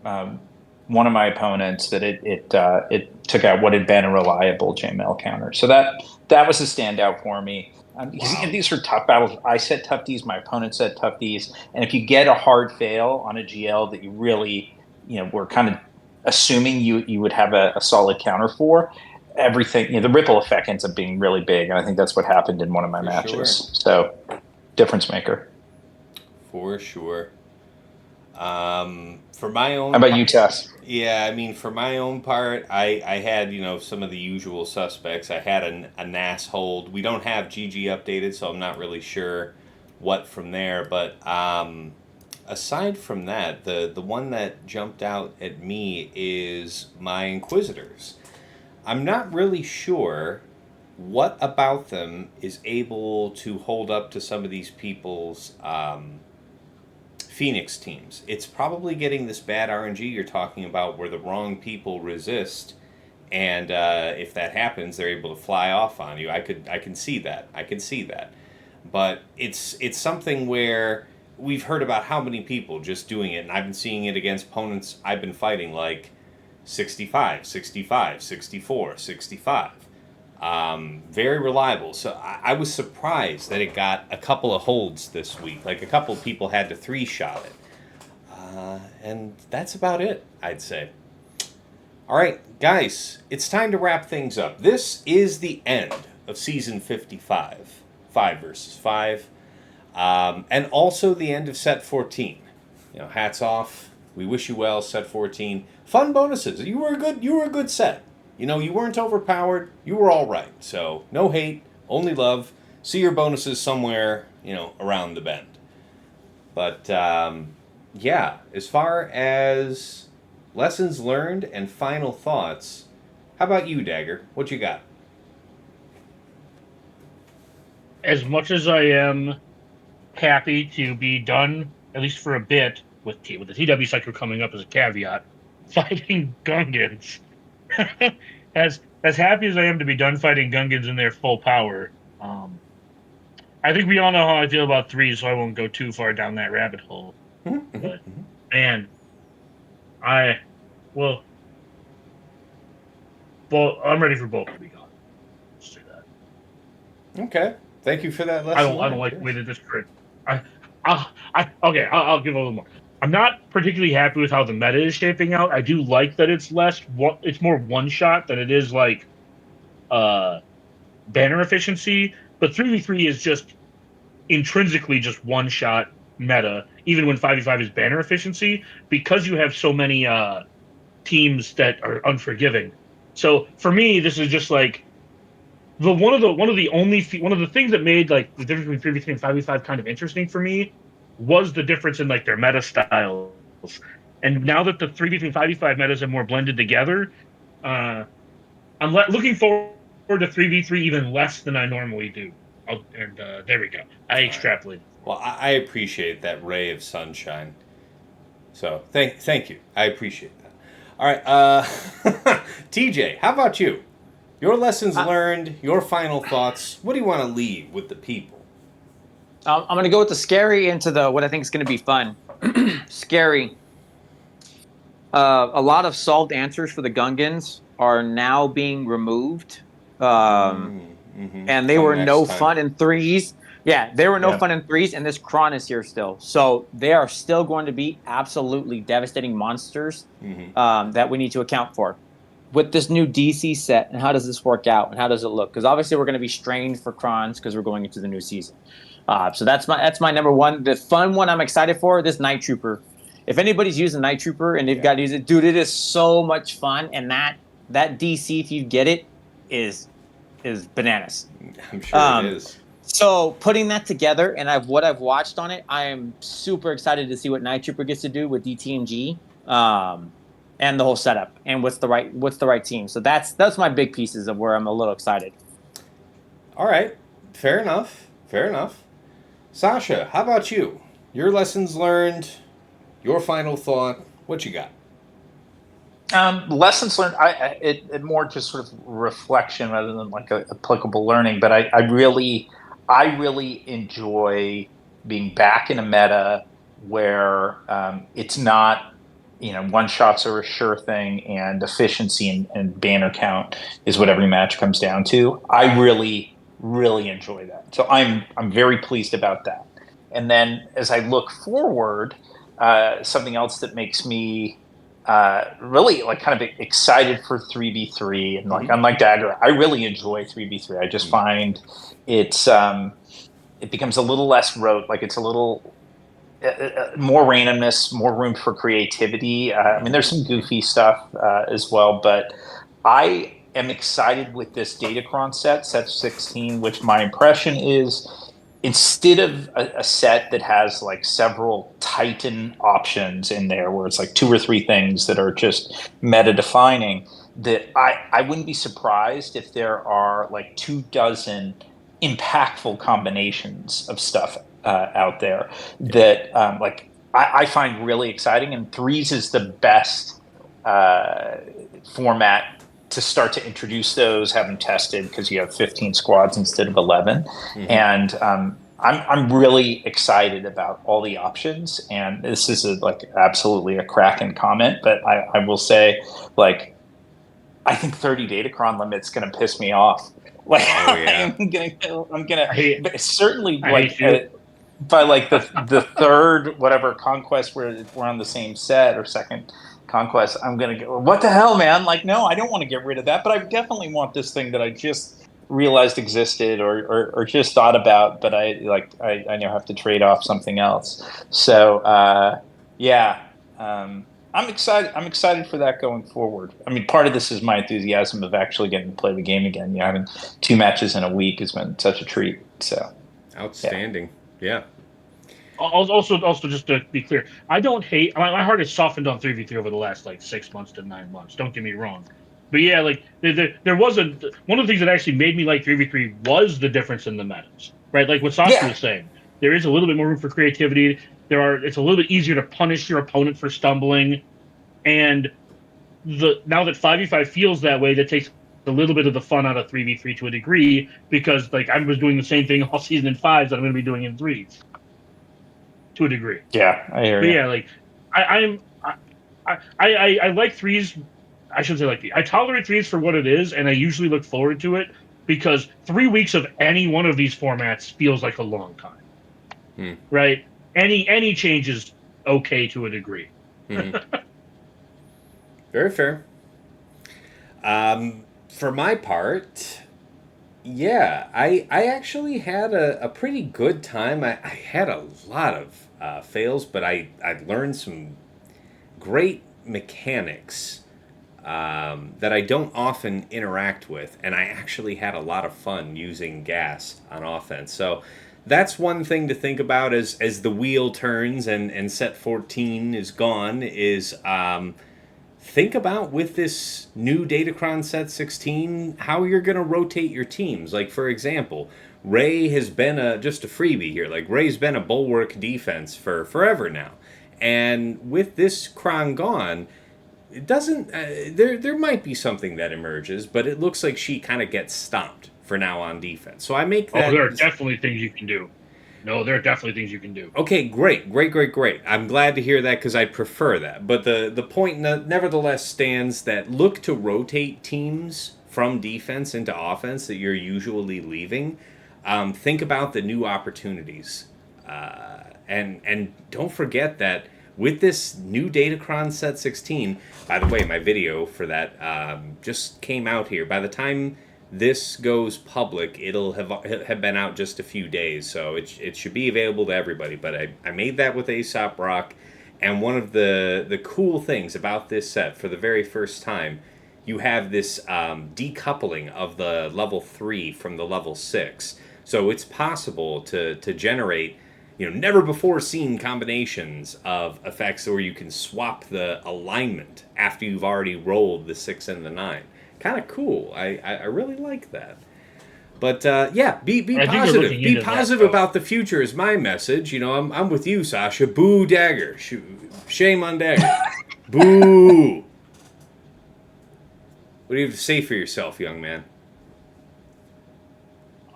one of my opponents that it took out what had been a reliable JML counter, so that was a standout for me. Because these are tough battles. I said tough Ds, my opponent said tough Ds, and if you get a hard fail on a GL that you really, were kind of assuming you would have a solid counter for, everything, the ripple effect ends up being really big, and I think that's what happened in one of my matches. Sure. So, difference maker. For sure. For my own. How about you, Tess? Yeah, I mean, for my own part, I had, some of the usual suspects. I had a NAS hold. We don't have GG updated, so I'm not really sure what from there. But aside from that, the one that jumped out at me is my Inquisitors. I'm not really sure what about them is able to hold up to some of these people's Phoenix teams. It's probably getting this bad RNG you're talking about where the wrong people resist, and if that happens, they're able to fly off on you. I can see that. But it's something where we've heard about how many people just doing it, and I've been seeing it against opponents I've been fighting, like 65, 65, 64, 65. Very reliable. So I was surprised that it got a couple of holds this week. Like a couple of people had to 3-shot it. And that's about it, I'd say. All right, guys, it's time to wrap things up. This is the end of season 55, 5 versus 5. And also the end of set 14. Hats off. We wish you well, set 14. Fun bonuses. You were a good set. You weren't overpowered. You were all right. So no hate, only love. See your bonuses somewhere, around the bend. But yeah, as far as lessons learned and final thoughts, how about you, Dagger? What you got? As much as I am happy to be done, at least for a bit, with the TW cycle coming up as a caveat, fighting Gungans. as happy as I am to be done fighting Gungans in their full power, I think we all know how I feel about 3, so I won't go too far down that rabbit hole. But man, well, I'm ready for both to be gone. Let's say that. Okay, thank you for that lesson. I don't like the way that this crit. I'll give a little more. I'm not particularly happy with how the meta is shaping out. I do like that it's more one shot than it is like banner efficiency. But 3v3 is just intrinsically just one shot meta, even when 5v5 is banner efficiency, because you have so many teams that are unforgiving. So for me, this is just like one of the things that made like the difference between 3v3 and 5v5 kind of interesting for me was the difference in like their meta styles. And now that the 3v3 and 5v5 metas are more blended together, I'm looking forward to 3v3 even less than I normally do. There we go. I extrapolated. Well, I appreciate that ray of sunshine. So thank you. I appreciate that. All right, TJ, how about you? Your lessons learned, your final thoughts. What do you want to leave with the people? I'm going to go with the scary into the what I think is going to be fun. Scary. A lot of solved answers for the Gungans are now being removed. And they Come were next no time. fun in threes. Yeah, they were no Yeah. fun in threes, and this Kron is here still. So they are still going to be absolutely devastating monsters that we need to account for. With this new DC set, and how does this work out, and how does it look? Because obviously we're going to be strained for Krons because we're going into the new season. So that's my number one. The fun one I'm excited for, this Night Trooper. If anybody's using Night Trooper and they've got to use it, dude, it is so much fun. And that DC, if you get it, is bananas. I'm sure it is. So putting that together, and what I've watched on it, I am super excited to see what Night Trooper gets to do with DTMG, and the whole setup, and what's the right team. So that's my big pieces of where I'm a little excited. All right, fair enough. Fair enough. Sasha, how about you? Your lessons learned, your final thought. What you got? Lessons learned. It more just sort of reflection rather than like a applicable learning. But I really enjoy being back in a meta where it's not, one shots are a sure thing, and efficiency and banner count is what every match comes down to. I really enjoy that. So I'm very pleased about that. And then as I look forward, something else that makes me really like kind of excited for 3v3, and like unlike Dagger, I really enjoy 3v3. I just find it's it becomes a little less rote, like it's a little more randomness, more room for creativity. I mean, there's some goofy stuff as well, but I am excited with this Datacron set 16, which my impression is, instead of a set that has like several Titan options in there, where it's like 2 or 3 things that are just meta defining, that I wouldn't be surprised if there are like 24 impactful combinations of stuff out there that like I find really exciting. And threes is the best format to start to introduce those, have them tested, because you have 15 squads instead of 11. And I'm really excited about all the options. And this is absolutely a Kraken comment, but I will say, like, I think 30 Datacron limit's going to piss me off. Like, I'm gonna, but certainly like by like the third whatever conquest where we're on the same set, or second conquest, I'm gonna go, what the hell, man? Like, no, I don't want to get rid of that, but I definitely want this thing that I just realized existed, or just thought about, but I now have to trade off something else. So I'm excited. I'm excited for that going forward. I mean, part of this is my enthusiasm of actually getting to play the game again. Having 2 matches in a week has been such a treat. So outstanding. Yeah. Also, just to be clear, I don't hate. My heart has softened on 3v3 over the last like 6 months to 9 months. Don't get me wrong, but yeah, like there was one of the things that actually made me like 3v3 was the difference in the metas, right? Like what Sasha was saying, there is a little bit more room for creativity. It's a little bit easier to punish your opponent for stumbling, and now that 5v5 feels that way, that takes a little bit of the fun out of 3v3 to a degree, because like I was doing the same thing all season in 5s that I'm going to be doing in 3s. To a degree. Yeah, I hear you. Yeah, like I like 3s. I shouldn't say like I tolerate 3s for what it is, and I usually look forward to it, because 3 weeks of any one of these formats feels like a long time. Right? Any change is okay to a degree. Very fair. For my part, yeah, I actually had a pretty good time. I had a lot of fails, but I learned some great mechanics that I don't often interact with, and I actually had a lot of fun using gas on offense. So that's one thing to think about as the wheel turns and set 14 is gone, is think about, with this new Datacron set 16, how you're going to rotate your teams. Like, for example, Ray has been just a freebie here. Like, Ray's been a bulwark defense for forever now. And with this Kron gone, it doesn't. There might be something that emerges, but it looks like she kind of gets stomped for now on defense. So I make that. Oh, there are definitely things you can do. No, there are definitely things you can do. Okay, great. I'm glad to hear that because I prefer that. But the point nevertheless stands that look to rotate teams from defense into offense that you're usually leaving. Think about the new opportunities, and don't forget that with this new Datacron Set 16. By the way, my video for that just came out here. By the time this goes public, it'll have been out just a few days, so it should be available to everybody. But I made that with Aesop Rock, and one of the cool things about this set, for the very first time, you have this decoupling of the level 3 from the level 6. So it's possible to generate never before seen combinations of effects where you can swap the alignment after you've already rolled the 6 and the 9. Kind of cool. I really like that. But yeah, be positive. Be positive about the future is my message. I'm with you, Sasha. Boo Dagger. Shame on Dagger. Boo. What do you have to say for yourself, young man?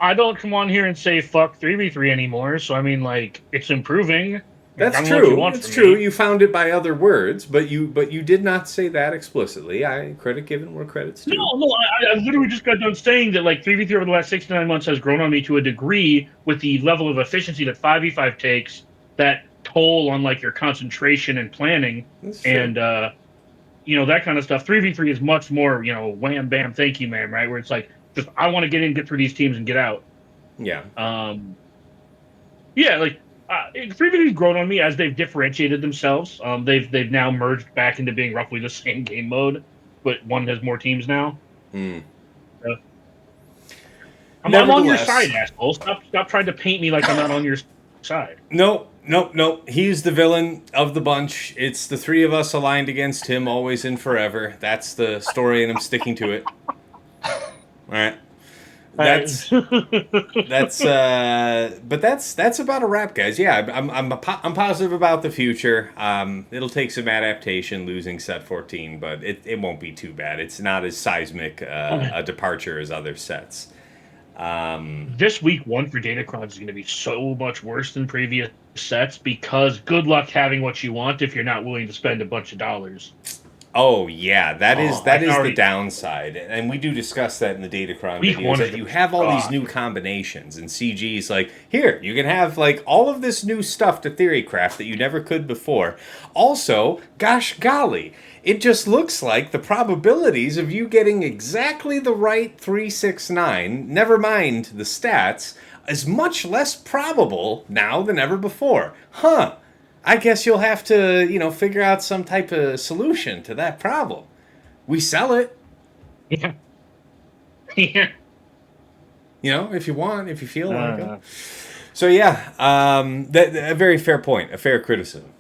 I don't come on here and say fuck 3v3 anymore. So I mean, like, it's improving. That's true. It's true. You found it by other words, but you did not say that explicitly. Credit given where credit's due. No. I literally just got done saying that like 3v3 over the last 6 to 9 months has grown on me to a degree with the level of efficiency that 5v5 takes, that toll on like your concentration and planning, and that kind of stuff. 3v3 is much more wham bam thank you man, right? Where it's like just I want to get in, get through these teams, and get out. Yeah. Yeah, like. 3v3's grown on me as they've differentiated themselves. They've now merged back into being roughly the same game mode, but one has more teams now. I'm on your side, asshole. Stop trying to paint me like I'm not on your side. No. He's the villain of the bunch. It's the three of us aligned against him, always and forever. That's the story, and I'm sticking to it. All right. That's that's about a wrap, guys. Yeah, I'm positive about the future. It'll take some adaptation losing set 14, but it won't be too bad. It's not as seismic a departure as other sets. This week one for Datacron is going to be so much worse than previous sets because good luck having what you want if you're not willing to spend a bunch of dollars. Oh yeah, that is the downside, and we do discuss that in the Datacron videos. That you have all these new combinations, and CG's like, here you can have like all of this new stuff to Theorycraft that you never could before. Also, gosh golly, it just looks like the probabilities of you getting exactly the right 369, never mind the stats, is much less probable now than ever before. Huh. I guess you'll have to, figure out some type of solution to that problem. We sell it. Yeah. Yeah. If you want, if you feel like it. So yeah, a very fair point, a fair criticism.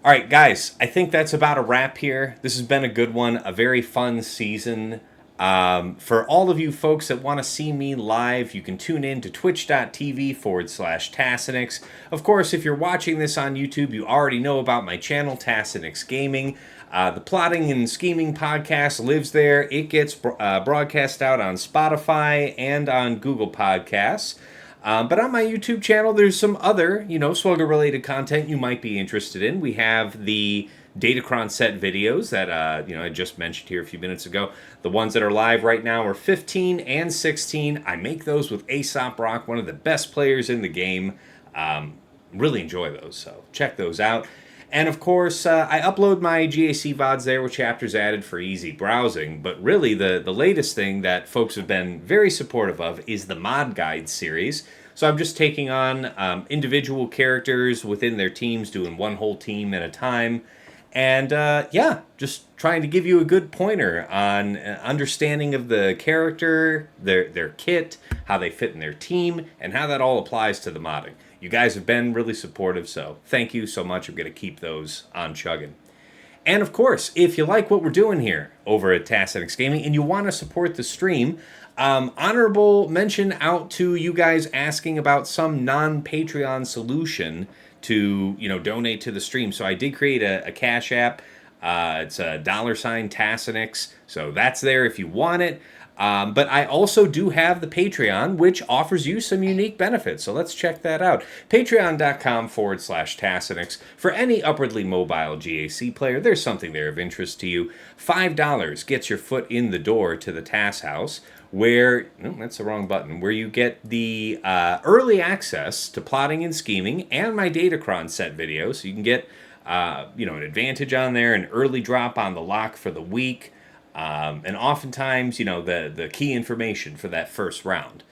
All right, guys, I think that's about a wrap here. This has been a good one, a very fun season. For all of you folks that want to see me live, you can tune in to twitch.tv/Tassinix. Of course, if you're watching this on YouTube, you already know about my channel, Tassinix Gaming. The Plotting and Scheming podcast lives there. It gets broadcast out on Spotify and on Google Podcasts. But on my YouTube channel, there's some other, Swugger-related content you might be interested in. We have the Datacron set videos that I just mentioned here a few minutes ago. The ones that are live right now are 15 and 16. I make those with Aesop Rock, one of the best players in the game. Really enjoy those, so check those out. And of course, I upload my GAC VODs there with chapters added for easy browsing. But really, the latest thing that folks have been very supportive of is the Mod Guide series. So I'm just taking on individual characters within their teams, doing one whole team at a time. And just trying to give you a good pointer on understanding of the character, their kit, how they fit in their team, and how that all applies to the modding. You guys have been really supportive, so thank you so much. I'm going to keep those on chugging. And of course, if you like what we're doing here over at Tassinix Gaming and you want to support the stream, honorable mention out to you guys asking about some non-Patreon solution to donate to the stream. So I did create a Cash App. It's a $ Tassinix, so that's there if you want it. But I also do have the Patreon, which offers you some unique benefits. So let's check that out. Patreon.com/Tassinix. For any upwardly mobile GAC player, there's something there of interest to you. $5 gets your foot in the door to the TAS house, where, no, that's the wrong button, where you get the early access to plotting and scheming and my Datacron set video. So you can get, an advantage on there, an early drop on the lock for the week. And oftentimes, the key information for that first round.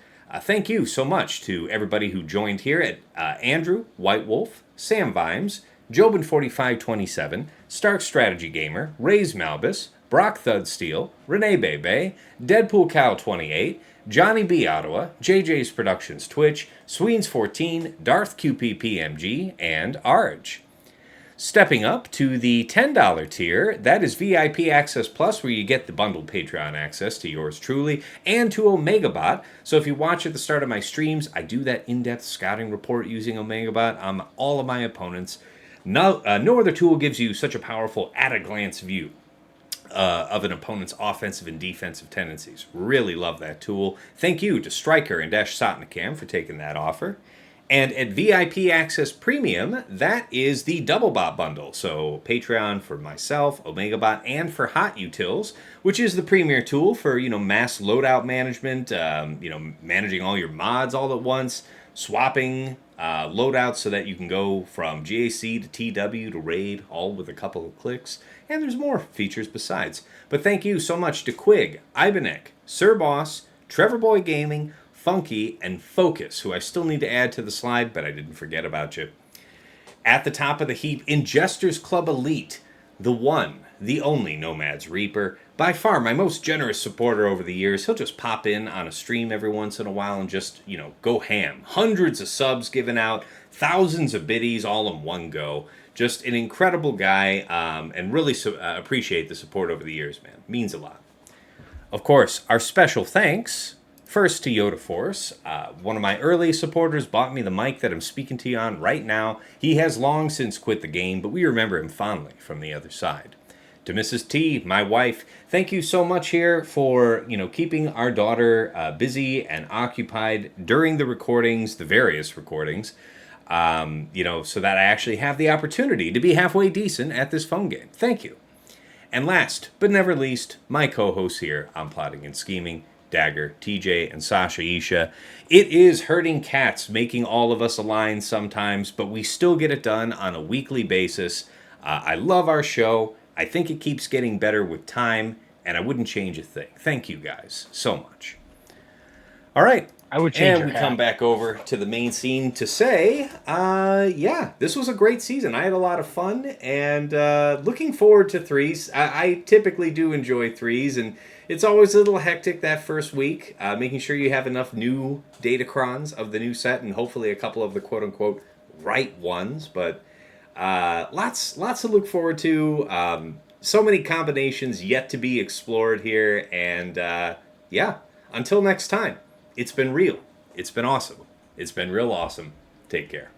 Thank you so much to everybody who joined here at Andrew, White Wolf, Sam Vimes, Jobin4527, Stark Strategy Gamer, Raise Malbus, Brock Thudsteel, Renee Bebe, Deadpool Cow 28, Johnny B. Ottawa, JJ's Productions Twitch, Sweens 14, Darth QPPMG, and Arj. Stepping up to the $10 tier, that is VIP Access Plus, where you get the bundled Patreon access to yours truly and to OmegaBot. So if you watch at the start of my streams, I do that in-depth scouting report using OmegaBot on all of my opponents. No other tool gives you such a powerful at-a-glance view of an opponent's offensive and defensive tendencies. Really love that tool. Thank you to Stryker and Dash Sotnikam for taking that offer. And at VIP Access Premium, that is the Double Bot bundle. So Patreon for myself, OmegaBot, and for Hot Utils, which is the premier tool for, mass loadout management, managing all your mods all at once, swapping loadouts so that you can go from GAC to TW to Raid, all with a couple of clicks. And there's more features besides. But thank you so much to Quig, Ibanek, Sir Boss, Trevor Boy Gaming, Funky, and Focus, who I still need to add to the slide, but I didn't forget about you. At the top of the heap, Ingesters Club Elite, the one, the only Nomad's Reaper, by far my most generous supporter over the years. He'll just pop in on a stream every once in a while and just, go ham. Hundreds of subs given out, thousands of biddies all in one go. Just an incredible guy, and really appreciate the support over the years, man. Means a lot. Of course, our special thanks first to Yoda Force. One of my early supporters bought me the mic that I'm speaking to you on right now. He has long since quit the game, but we remember him fondly from the other side. To Mrs. T, my wife, thank you so much here for, keeping our daughter busy and occupied during the recordings, the various recordings, so that I actually have the opportunity to be halfway decent at this phone game. Thank you. And last, but never least, my co-hosts here on Plotting and Scheming, Dagger, TJ, and Sasha Isha. It is herding cats making all of us align sometimes, but we still get it done on a weekly basis. I love our show. I think it keeps getting better with time, and I wouldn't change a thing. Thank you guys so much. All right. I would change. And we come back over to the main scene to say, this was a great season. I had a lot of fun, and looking forward to threes. I typically do enjoy threes, and it's always a little hectic that first week, making sure you have enough new Datacrons of the new set, and hopefully a couple of the quote-unquote right ones, but lots to look forward to. So many combinations yet to be explored here, and until next time. It's been real. It's been awesome. It's been real awesome. Take care.